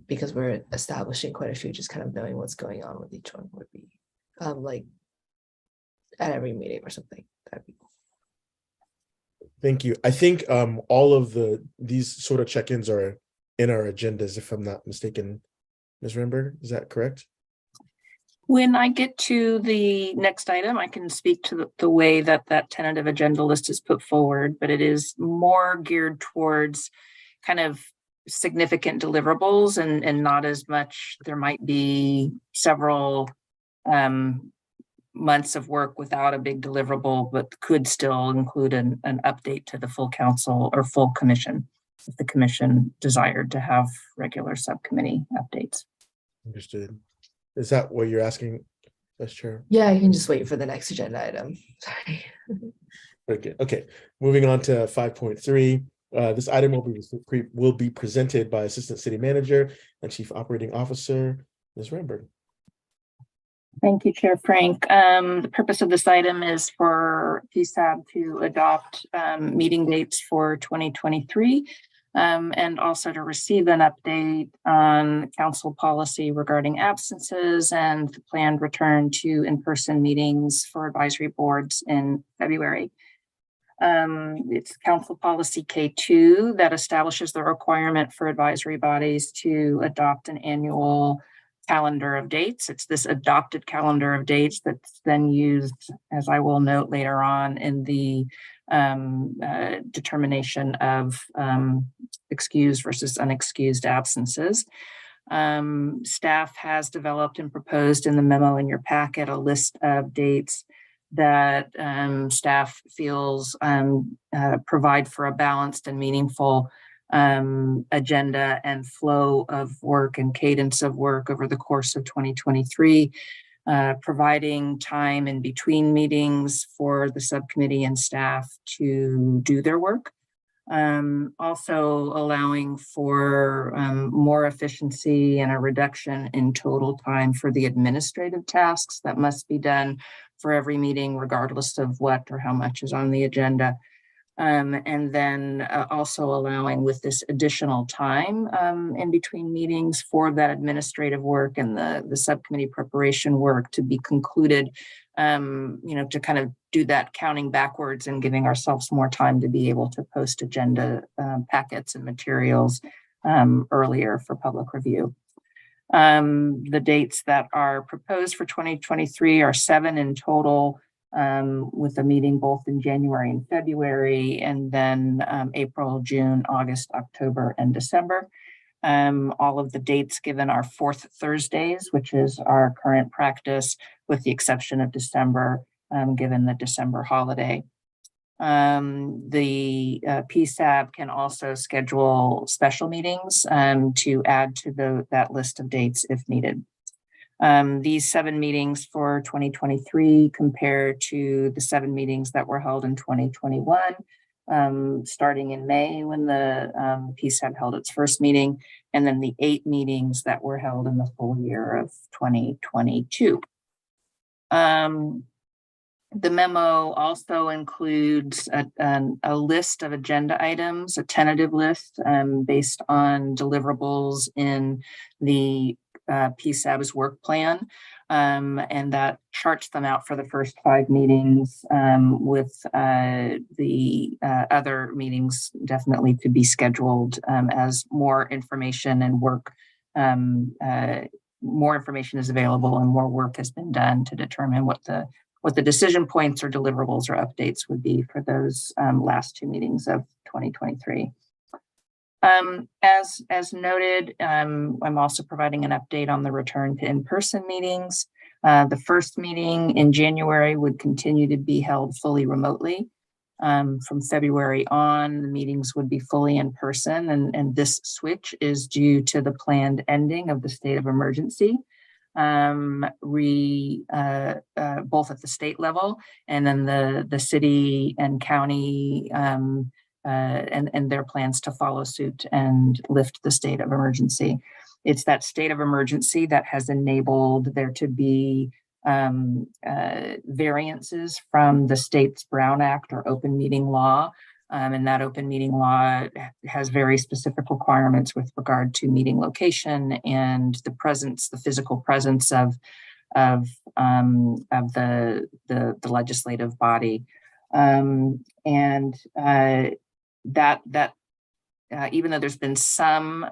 because we're establishing quite a few, just kind of knowing what's going on with each one would be like at every meeting or something. That'd be cool. Thank you. I think all of these sort of check-ins are in our agendas, if I'm not mistaken. Ms. Renberg, is that correct? When I get to the next item, I can speak to the way that that tentative agenda list is put forward, but it is more geared towards kind of significant deliverables and not as much. There might be several months of work without a big deliverable, but could still include an update to the full council or full commission if the commission desired to have regular subcommittee updates. Understood. Is that what you're asking, Vice Chair? Yeah, I can just wait for the next agenda item. Sorry. Okay. Moving on to 5.3. This item will be presented by Assistant City Manager and Chief Operating Officer, Ms. Renberg. Thank you, Chair Frank. The purpose of this item is for PSAB to adopt meeting dates for 2023 and also to receive an update on council policy regarding absences and the planned return to in-person meetings for advisory boards in February. It's Council Policy K2 that establishes the requirement for advisory bodies to adopt an annual calendar of dates. It's this adopted calendar of dates that's then used, as I will note later on, in the determination of excused versus unexcused absences. Staff has developed and proposed in the memo in your packet a list of dates that staff feels provide for a balanced and meaningful agenda and flow of work and cadence of work over the course of 2023, providing time in between meetings for the subcommittee and staff to do their work. Also allowing for more efficiency and a reduction in total time for the administrative tasks that must be done for every meeting, regardless of what or how much is on the agenda. And then also allowing with this additional time in between meetings for that administrative work and the subcommittee preparation work to be concluded, to kind of do that counting backwards and giving ourselves more time to be able to post agenda packets and materials earlier for public review. The dates that are proposed for 2023 are 7 in total, with a meeting both in January and February, and then April, June, August, October, and December. All of the dates given are 4th Thursdays, which is our current practice, with the exception of December, given the December holiday. The PSAB can also schedule special meetings to add to that list of dates if needed. These 7 meetings for 2023 compare to the 7 meetings that were held in 2021, starting in May when the PSAB held its first meeting, and then the 8 meetings that were held in the full year of 2022. The memo also includes a list of agenda items, a tentative list based on deliverables in the PSAB's work plan. And that charts them out for the first 5 meetings, with the other meetings definitely to be scheduled as more information and work, more information is available and more work has been done to determine what the decision points or deliverables or updates would be for those last 2 meetings of 2023. As noted, I'm also providing an update on the return to in-person meetings. The first meeting in January would continue to be held fully remotely. From February on, the meetings would be fully in person, and this switch is due to the planned ending of the state of emergency, both at the state level and then the city and county and their plans to follow suit and lift the state of emergency. It's that state of emergency that has enabled there to be variances from the state's Brown Act or open meeting law. And that open meeting law has very specific requirements with regard to meeting location and the physical presence of the legislative body. Even though there's been some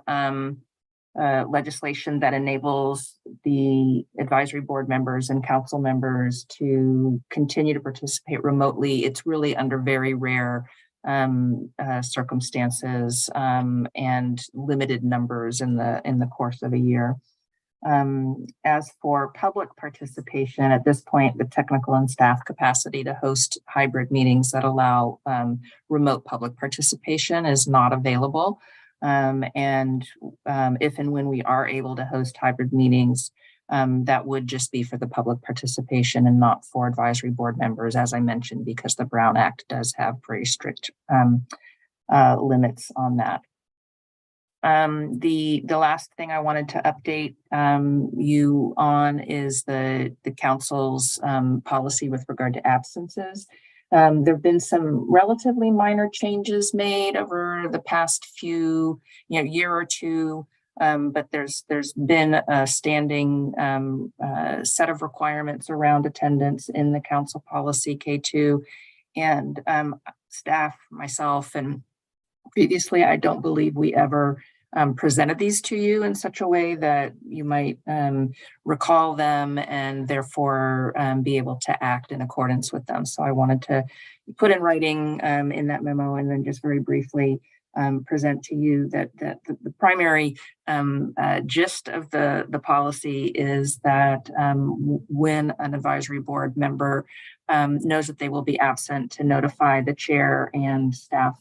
legislation that enables the advisory board members and council members to continue to participate remotely, it's really under very rare circumstances and limited numbers in the course of a year. As for public participation, at this point, the technical and staff capacity to host hybrid meetings that allow remote public participation is not available. If and when we are able to host hybrid meetings, that would just be for the public participation and not for advisory board members, as I mentioned, because the Brown Act does have very strict limits on that. The last thing I wanted to update you on is the council's policy with regard to absences. There have been some relatively minor changes made over the past few, year or two, but there's been a standing set of requirements around attendance in the council policy K2, and staff, myself, and previously, I don't believe we ever presented these to you in such a way that you might recall them and therefore be able to act in accordance with them. So I wanted to put in writing in that memo and then just very briefly present to you that the primary gist of the policy is that when an advisory board member knows that they will be absent, to notify the chair and staff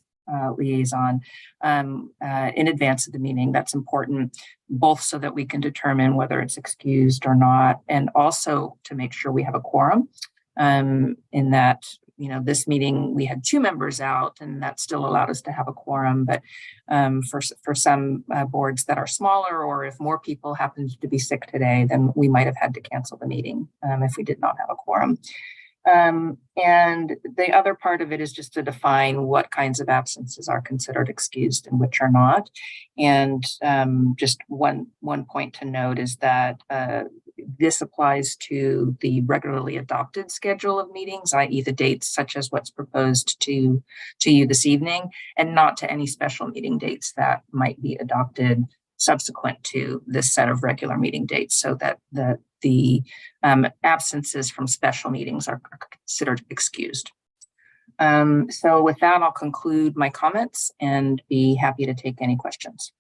liaison in advance of the meeting. That's important, both so that we can determine whether it's excused or not, and also to make sure we have a quorum. In that, this meeting we had 2 members out, and that still allowed us to have a quorum. But for some boards that are smaller, or if more people happened to be sick today, then we might have had to cancel the meeting if we did not have a quorum. And the other part of it is just to define what kinds of absences are considered excused and which are not. And just one point to note is that this applies to the regularly adopted schedule of meetings, i.e. the dates such as what's proposed to you this evening, and not to any special meeting dates that might be adopted subsequent to this set of regular meeting dates, so that the absences from special meetings are considered excused. So with that, I'll conclude my comments and be happy to take any questions.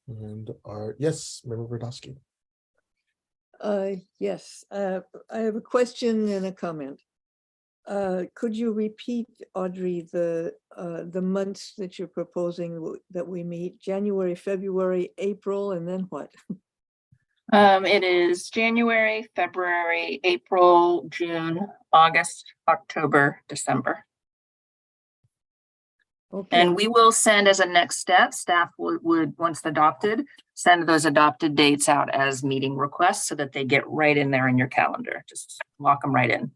And yes, Member Brodowski. Yes, I have a question and a comment. Could you repeat, Audrey, the months that you're proposing that we meet? January, February, April, and then what? It is January, February, April, June, August, October, December. Okay. And we will send, as a next step, staff would once adopted, send those adopted dates out as meeting requests so that they get right in there in your calendar. Just lock them right in.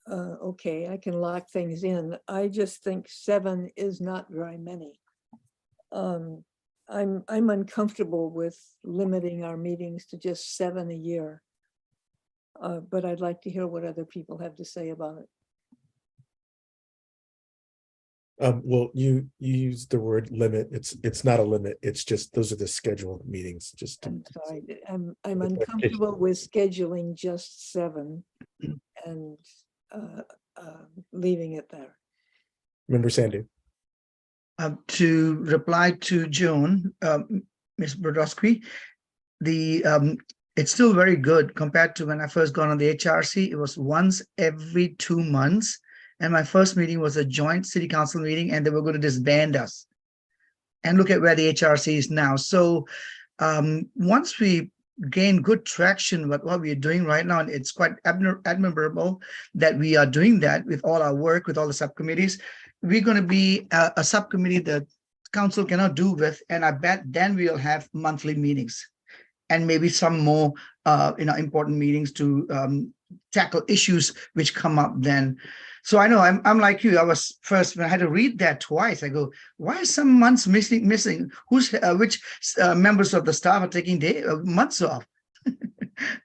Okay, I can lock things in. I just think 7 is not very many. I'm uncomfortable with limiting our meetings to just 7 a year. But I'd like to hear what other people have to say about it. Well, you used the word limit. It's not a limit. It's just, those are the scheduled meetings, just. I'm sorry, I'm uncomfortable with scheduling just 7 and leaving it there. Member Sandu. To reply to Joan, Ms. Brodowski, it's still very good compared to when I first got on the HRC. It was once every 2 months. And my first meeting was a joint city council meeting, and they were going to disband us. And look at where the HRC is now. So once we gain good traction with what we are doing right now, and it's quite admirable that we are doing that with all our work, with all the subcommittees, we're going to be a subcommittee that council cannot do with, and I bet then we'll have monthly meetings and maybe some more important meetings to tackle issues which come up then. So I know I'm like you. I was first, when I had to read that twice, I go, why are some months missing? Which members of the staff are taking months off?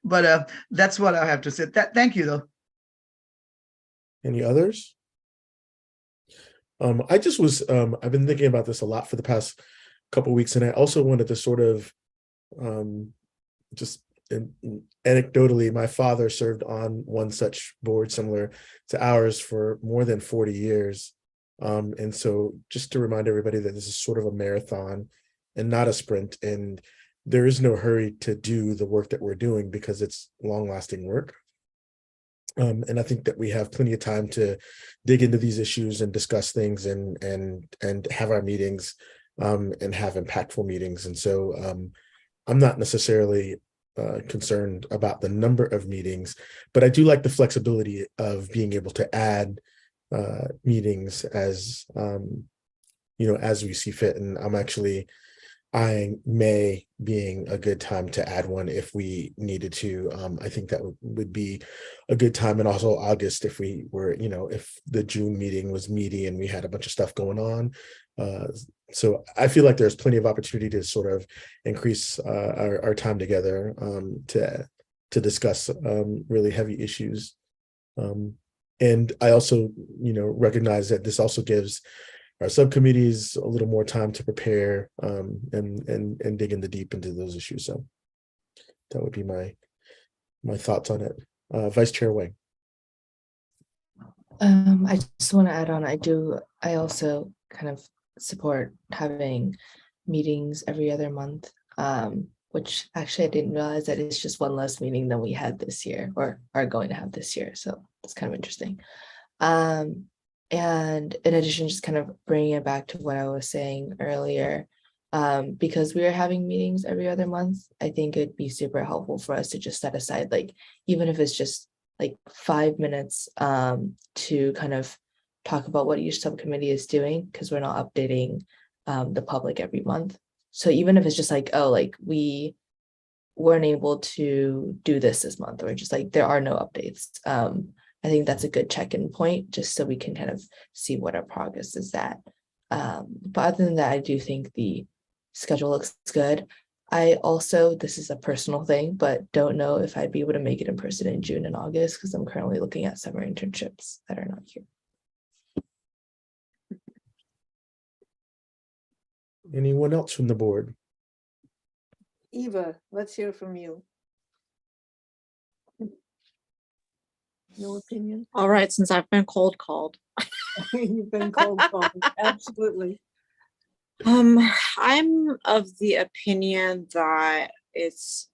But that's what I have to say. Thank you, though. Any others? I just was, I've been thinking about this a lot for the past couple of weeks, and I also wanted to sort of just anecdotally, my father served on one such board similar to ours for more than 40 years. And so just to remind everybody that this is sort of a marathon and not a sprint, and there is no hurry to do the work that we're doing because it's long-lasting work. And I think that we have plenty of time to dig into these issues and discuss things and have our meetings and have impactful meetings. And so I'm not necessarily concerned about the number of meetings, but I do like the flexibility of being able to add meetings as as we see fit. And I'm actually eyeing May being a good time to add one if we needed to. I think that would be a good time, and also August if we were, if the June meeting was meaty and we had a bunch of stuff going on. So I feel like there's plenty of opportunity to sort of increase our time together to discuss really heavy issues. And I also, recognize that this also gives our subcommittees a little more time to prepare and dig in the deep into those issues. So that would be my thoughts on it. Vice Chair Wang. I just want to add on, I also kind of support having meetings every other month, which actually I didn't realize that it's just one less meeting than we had this year or are going to have this year. So it's kind of interesting. And in addition, just kind of bringing it back to what I was saying earlier, because we are having meetings every other month, I think it'd be super helpful for us to just set aside, like, even if it's just like 5 minutes to kind of talk about what each subcommittee is doing, because we're not updating the public every month. So even if it's just like, oh, like we weren't able to do this month, or just like there are no updates, I think that's a good check-in point, just so we can kind of see what our progress is at. But other than that, I do think the schedule looks good. I also, this is a personal thing, but don't know if I'd be able to make it in person in June and August, because I'm currently looking at summer internships that are not here. Anyone else from the board? Eva, let's hear from you. No opinion? All right, since I've been cold called. You've been called. Absolutely. I'm of the opinion that it's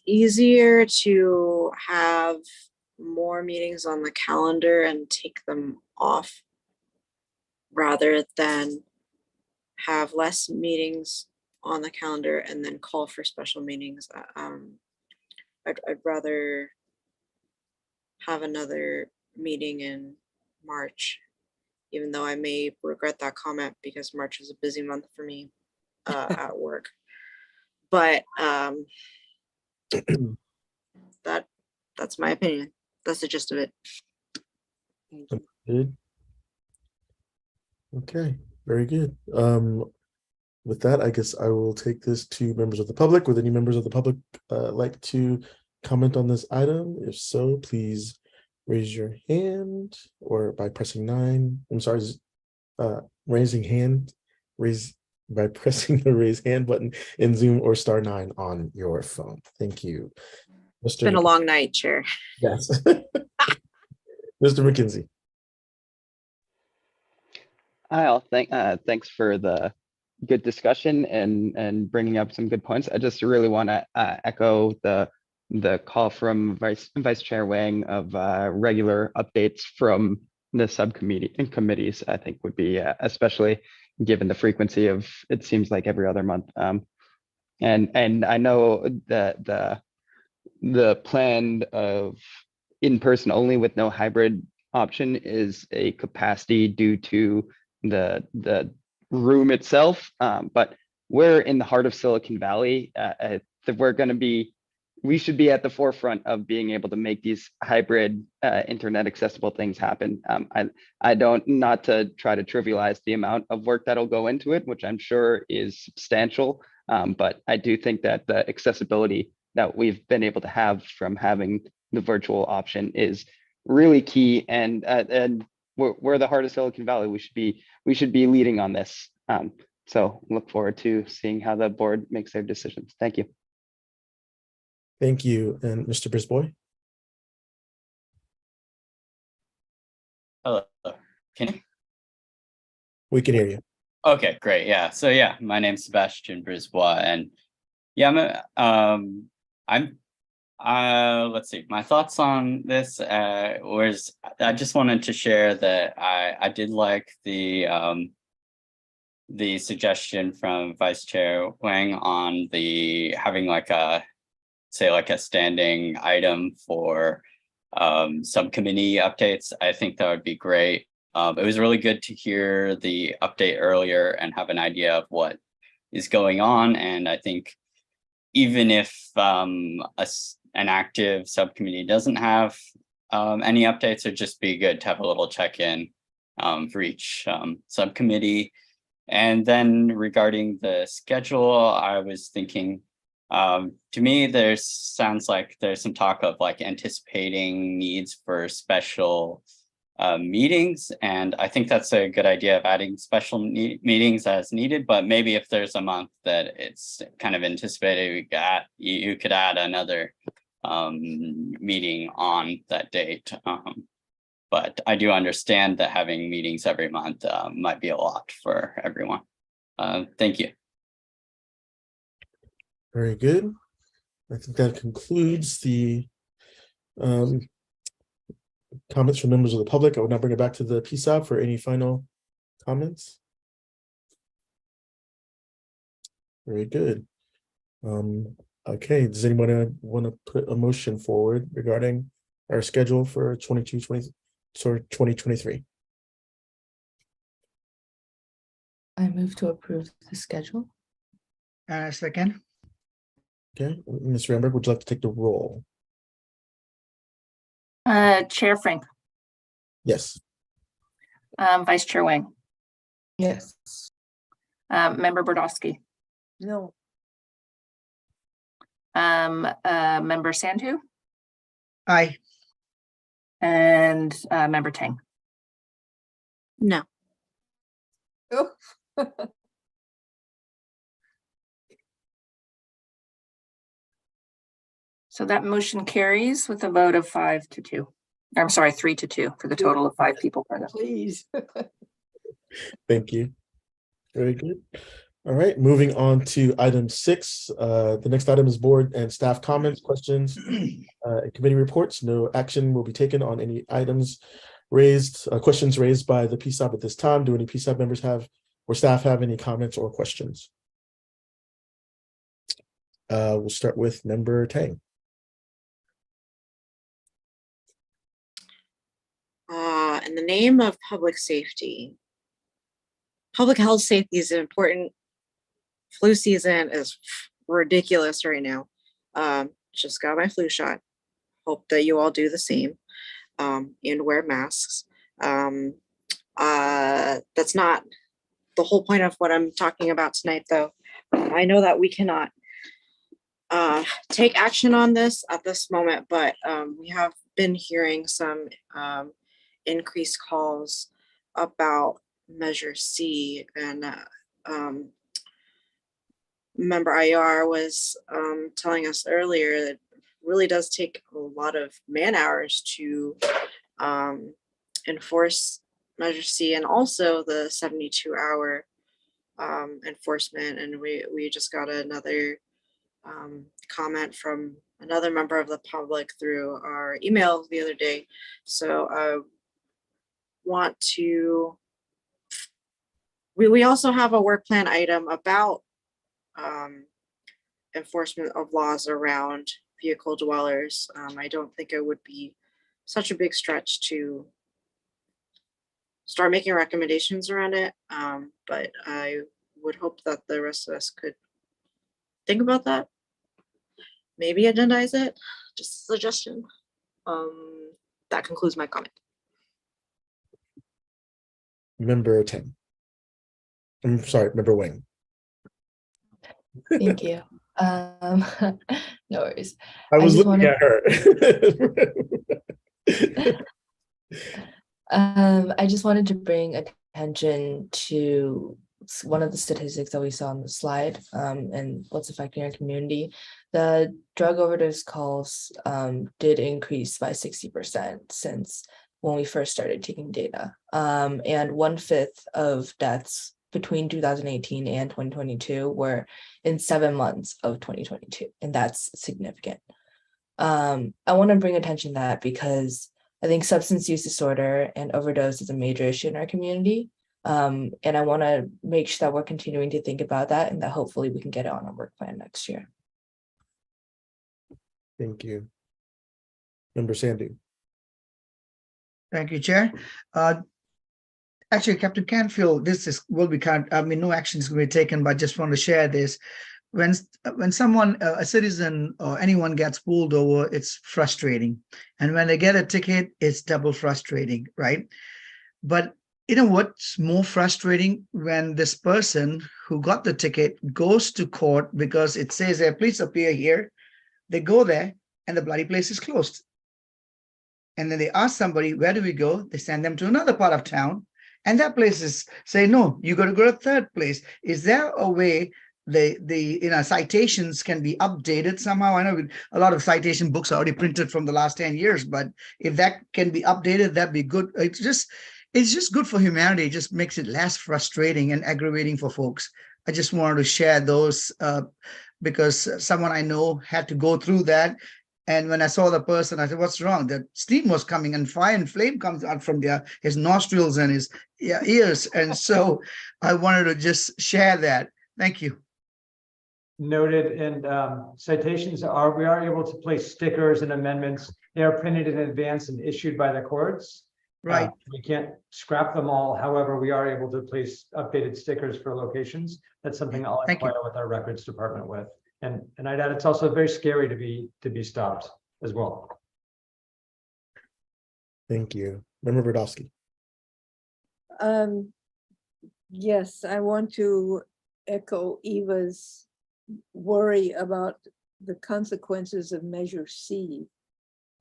easier to have more meetings on the calendar and take them off rather than have less meetings on the calendar and then call for special meetings. I'd rather have another meeting in March, even though I may regret that comment because March is a busy month for me at work. But that's my opinion. That's the gist of it. Good. Okay. Very good. With that, I guess I will take this to members of the public. Would any members of the public like to comment on this item? If so, please raise your hand or by pressing 9. I'm sorry, raising hand, raise by pressing the raise hand button in Zoom or *9 on your phone. Thank you. It's been a long night, Chair. Yes. Mr. McKenzie. Thanks for the good discussion and bringing up some good points. I just really want to echo the call from Vice Chair Wang of regular updates from the subcommittee and committees. I think would be especially given the frequency of, it seems like every other month. And I know that the plan of in-person only with no hybrid option is a capacity due to the room itself, but we're in the heart of Silicon Valley. We should be at the forefront of being able to make these hybrid internet accessible things happen. I don't, not to try to trivialize the amount of work that'll go into it, which I'm sure is substantial, but I do think that the accessibility that we've been able to have from having the virtual option is really key, and we're the heart of Silicon Valley. We should be leading on this. So look forward to seeing how the board makes their decisions. Thank you. Thank you. And Mr. Brisboy? Hello. Can you? We can hear you. Okay, great. Yeah. So yeah, my name's Sebastian Brisbois, and yeah, let's see. My thoughts on this was I just wanted to share that I did like the suggestion from Vice Chair Wang on the having like a standing item for subcommittee updates. I think that would be great. It was really good to hear the update earlier and have an idea of what is going on. And I think even if an active subcommittee doesn't have any updates, it'd just be good to have a little check-in for each subcommittee. And then regarding the schedule, I was thinking, to me, sounds like there's some talk of like anticipating needs for special meetings. And I think that's a good idea of adding special meetings as needed, but maybe if there's a month that it's kind of anticipated, you could add another meeting on that date. But I do understand that having meetings every month might be a lot for everyone. Thank you. Very good. I think that concludes the comments from members of the public. I will now bring it back to the PSAB for any final comments. Very good. Okay, does anyone want to put a motion forward regarding our schedule for 2023? I move to approve the schedule. Second. Okay, Ms. Ramberg, would you like to take the roll? Chair Frank, Yes. Vice Chair Wang, Yes. Member Brodowski, No. Member Sandhu, Aye. and Member Tang. No. Oh. So that motion carries with a vote of 5-2. I'm sorry, 3-2 for the total of 5 people present. Please. Thank you. Very good. All right, moving on to item 6. The next item is board and staff comments, questions, and committee reports. No action will be taken on any items raised, questions raised by the PSAB at this time. Do any PSAB members have or staff have any comments or questions? We'll start with Member Tang. In the name of public safety, public health safety is important. Flu season is ridiculous right now. Just got my flu shot. Hope that you all do the same and wear masks. That's not the whole point of what I'm talking about tonight, though. I know that we cannot take action on this at this moment, but we have been hearing some increased calls about Measure C, and member IR was telling us earlier that it really does take a lot of man hours to enforce Measure C, and also the 72-hour enforcement. And we just got another comment from another member of the public through our email the other day. So I want to, we also have a work plan item about enforcement of laws around vehicle dwellers. I don't think it would be such a big stretch to start making recommendations around it, but I would hope that the rest of us could think about that. Maybe agendize it, just a suggestion. That concludes my comment. Member 10. I'm sorry, Member Wang. Thank you. No worries. I was just looking at her. I just wanted to bring attention to one of the statistics that we saw on the slide, and what's affecting our community. The drug overdose calls did increase by 60% since when we first started taking data. And 1/5 of deaths between 2018 and 2022 were in 7 months of 2022, and that's significant. I want to bring attention to that because I think substance use disorder and overdose is a major issue in our community. And I want to make sure that we're continuing to think about that, and that hopefully we can get it on our work plan next year. Thank you. Member Sandu. Thank you, Chair. Actually, Captain Canfield, will be no action is going to be taken, but just want to share this. When someone, a citizen or anyone gets pulled over, it's frustrating. And when they get a ticket, it's double frustrating, right? But you know what's more frustrating? When this person who got the ticket goes to court because it says, please appear here. They go there and the bloody place is closed. And then they ask somebody, where do we go? They send them to another part of town. And that place is say, no, you got to go to a third place. Is there a way the citations can be updated somehow? I know a lot of citation books are already printed from the last 10 years, but if that can be updated, that'd be good. It's just good for humanity. It just makes it less frustrating and aggravating for folks. I just wanted to share those because someone I know had to go through that. And when I saw the person, I said, what's wrong? The steam was coming and fire and flame comes out from his nostrils and his ears. And so I wanted to just share that. Thank you. Noted. And citations we are able to place stickers and amendments. They are printed in advance and issued by the courts. Right. We can't scrap them all. However, we are able to place updated stickers for locations. That's something I'll inquire with our records department with. And I'd add, it's also very scary to be stopped as well. Thank you. Member Verdowski. Yes, I want to echo Eva's worry about the consequences of Measure C.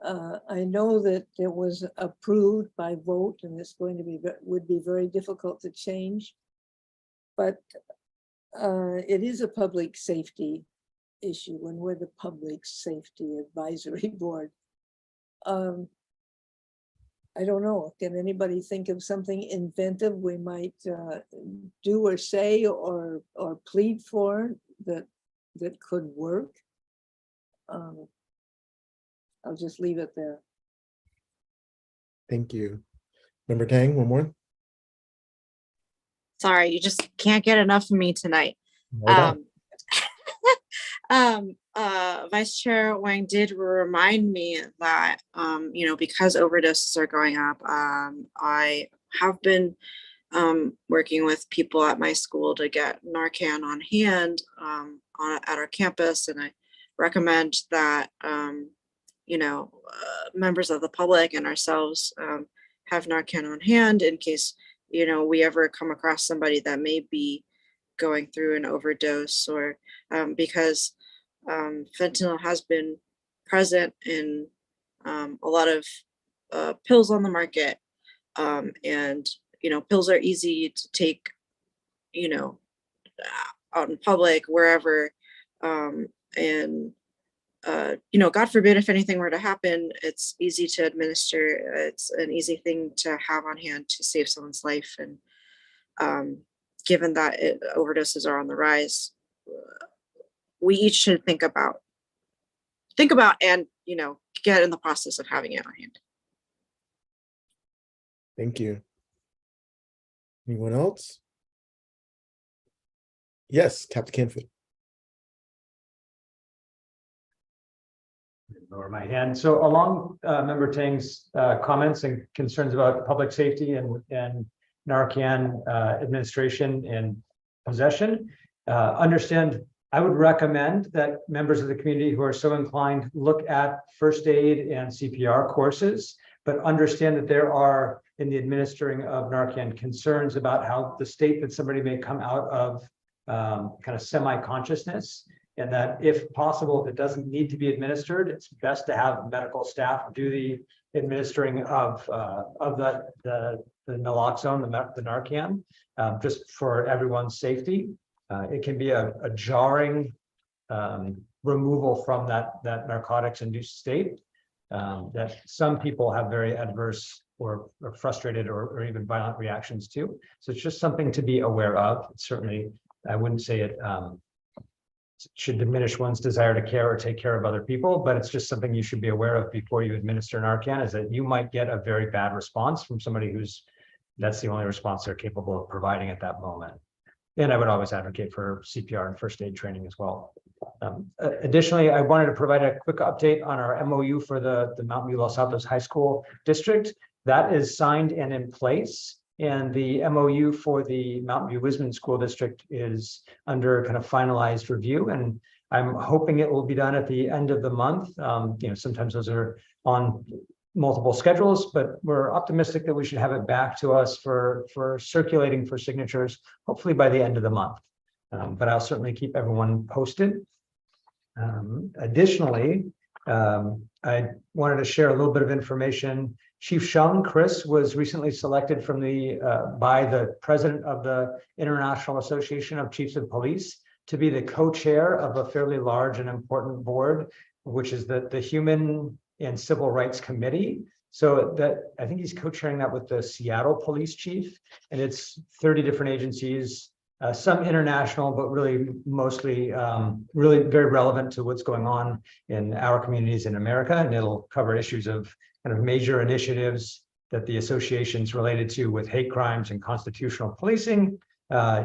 I know that it was approved by vote, and it's going to would be very difficult to change, but it is a public safety issue, and we're the Public Safety Advisory Board. I don't know, can anybody think of something inventive we might do or say or plead for that could work? I'll just leave it there. Thank you. Member Tang, one more. Sorry, you just can't get enough of me tonight. Vice Chair Wang did remind me that, because overdoses are going up, I have been working with people at my school to get Narcan on hand at our campus. And I recommend that, members of the public and ourselves have Narcan on hand in case we ever come across somebody that may be going through an overdose, or because fentanyl has been present in a lot of pills on the market, and pills are easy to take out in public, wherever, and God forbid if anything were to happen, it's easy to administer. It's an easy thing to have on hand to save someone's life. And given that overdoses are on the rise, we each should think about and get in the process of having it on hand. Thank you. Anyone else? Yes, Captain Canfield. Lower my hand. So along Member Tang's comments and concerns about public safety and Narcan administration and possession, understand, I would recommend that members of the community who are so inclined look at first aid and CPR courses, but understand that there are, in the administering of Narcan, concerns about how the state that somebody may come out of kind of semi-consciousness, and that if possible, if it doesn't need to be administered, it's best to have medical staff do the administering of the naloxone, the Narcan, just for everyone's safety. It can be a jarring removal from that narcotics-induced state that some people have very adverse or frustrated or even violent reactions to. So it's just something to be aware of. Certainly, I wouldn't say it should diminish one's desire to care or take care of other people, but it's just something you should be aware of before you administer Narcan, is that you might get a very bad response from somebody that's the only response they're capable of providing at that moment. And I would always advocate for CPR and first aid training as well. Additionally, I wanted to provide a quick update on our MOU for the Mountain View Los Altos High School District. That is signed and in place. And the MOU for the Mountain View Wisman School District is under kind of finalized review. And I'm hoping it will be done at the end of the month. Sometimes those are on multiple schedules, but we're optimistic that we should have it back to us for circulating for signatures, hopefully by the end of the month. But I'll certainly keep everyone posted. Additionally, I wanted to share a little bit of information. Chief Shung, Chris, was recently selected from by the president of the International Association of Chiefs of Police to be the co-chair of a fairly large and important board, which is the Human and Civil Rights Committee. So that I think he's co-chairing that with the Seattle Police Chief, and it's 30 different agencies, some international, but really mostly really very relevant to what's going on in our communities in America. And it'll cover issues of kind of major initiatives that the association's related to with hate crimes and constitutional policing,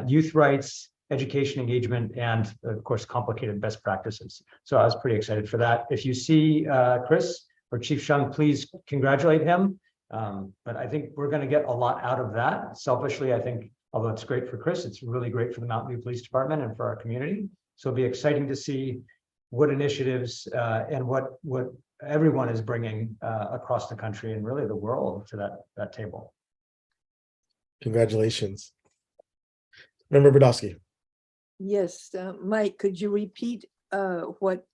youth rights, education engagement, and of course, complicated best practices. So I was pretty excited for that. If you see Chris or Chief Shung, please congratulate him. But I think we're going to get a lot out of that. Selfishly, I think, although it's great for Chris, it's really great for the Mountain View Police Department and for our community. So it'll be exciting to see what initiatives and what everyone is bringing across the country and really the world to that table. Congratulations. Member Brodowski. Yes, Mike, could you repeat what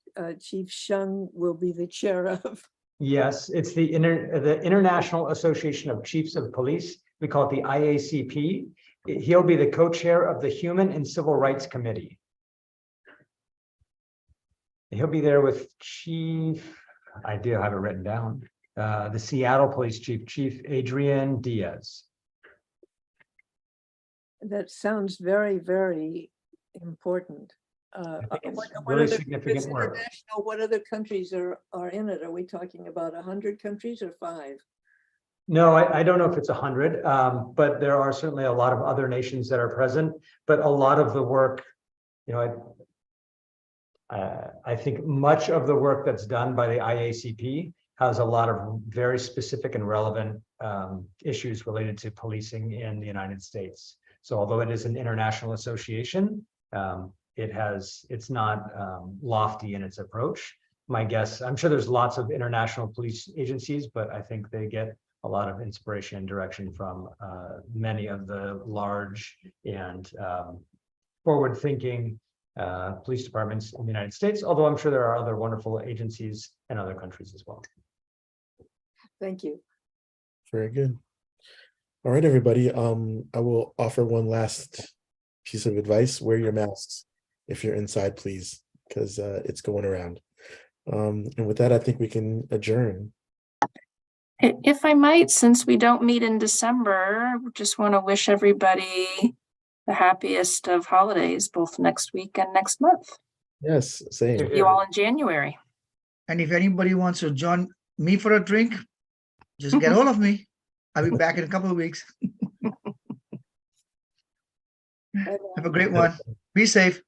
Chief Shung will be the chair of? Yes, it's the International Association of Chiefs of Police. We call it the IACP. He'll be the co-chair of the Human and Civil Rights Committee. He'll be there with Chief, I do have it written down, the Seattle Police Chief, Chief Adrian Diaz. That sounds very, very important. Really significant work. What other countries are in it? Are we talking about 100 countries or 5? No, I don't know if it's 100, but there are certainly a lot of other nations that are present. But a lot of the work, I think much of the work that's done by the IACP has a lot of very specific and relevant issues related to policing in the United States. So although it is an international association, it's not lofty in its approach. My guess, I'm sure there's lots of international police agencies, but I think they get a lot of inspiration and direction from many of the large and forward-thinking police departments in the United States, although I'm sure there are other wonderful agencies in other countries as well. Thank you. Very good. All right, everybody. I will offer one last piece of advice. Wear your masks if you're inside, please, because it's going around. And with that, I think we can adjourn. If I might, since we don't meet in December, just want to wish everybody the happiest of holidays, both next week and next month. Yes, same. You all in January. And if anybody wants to join me for a drink, just get hold of me. I'll be back in a couple of weeks. Have a great one. Be safe.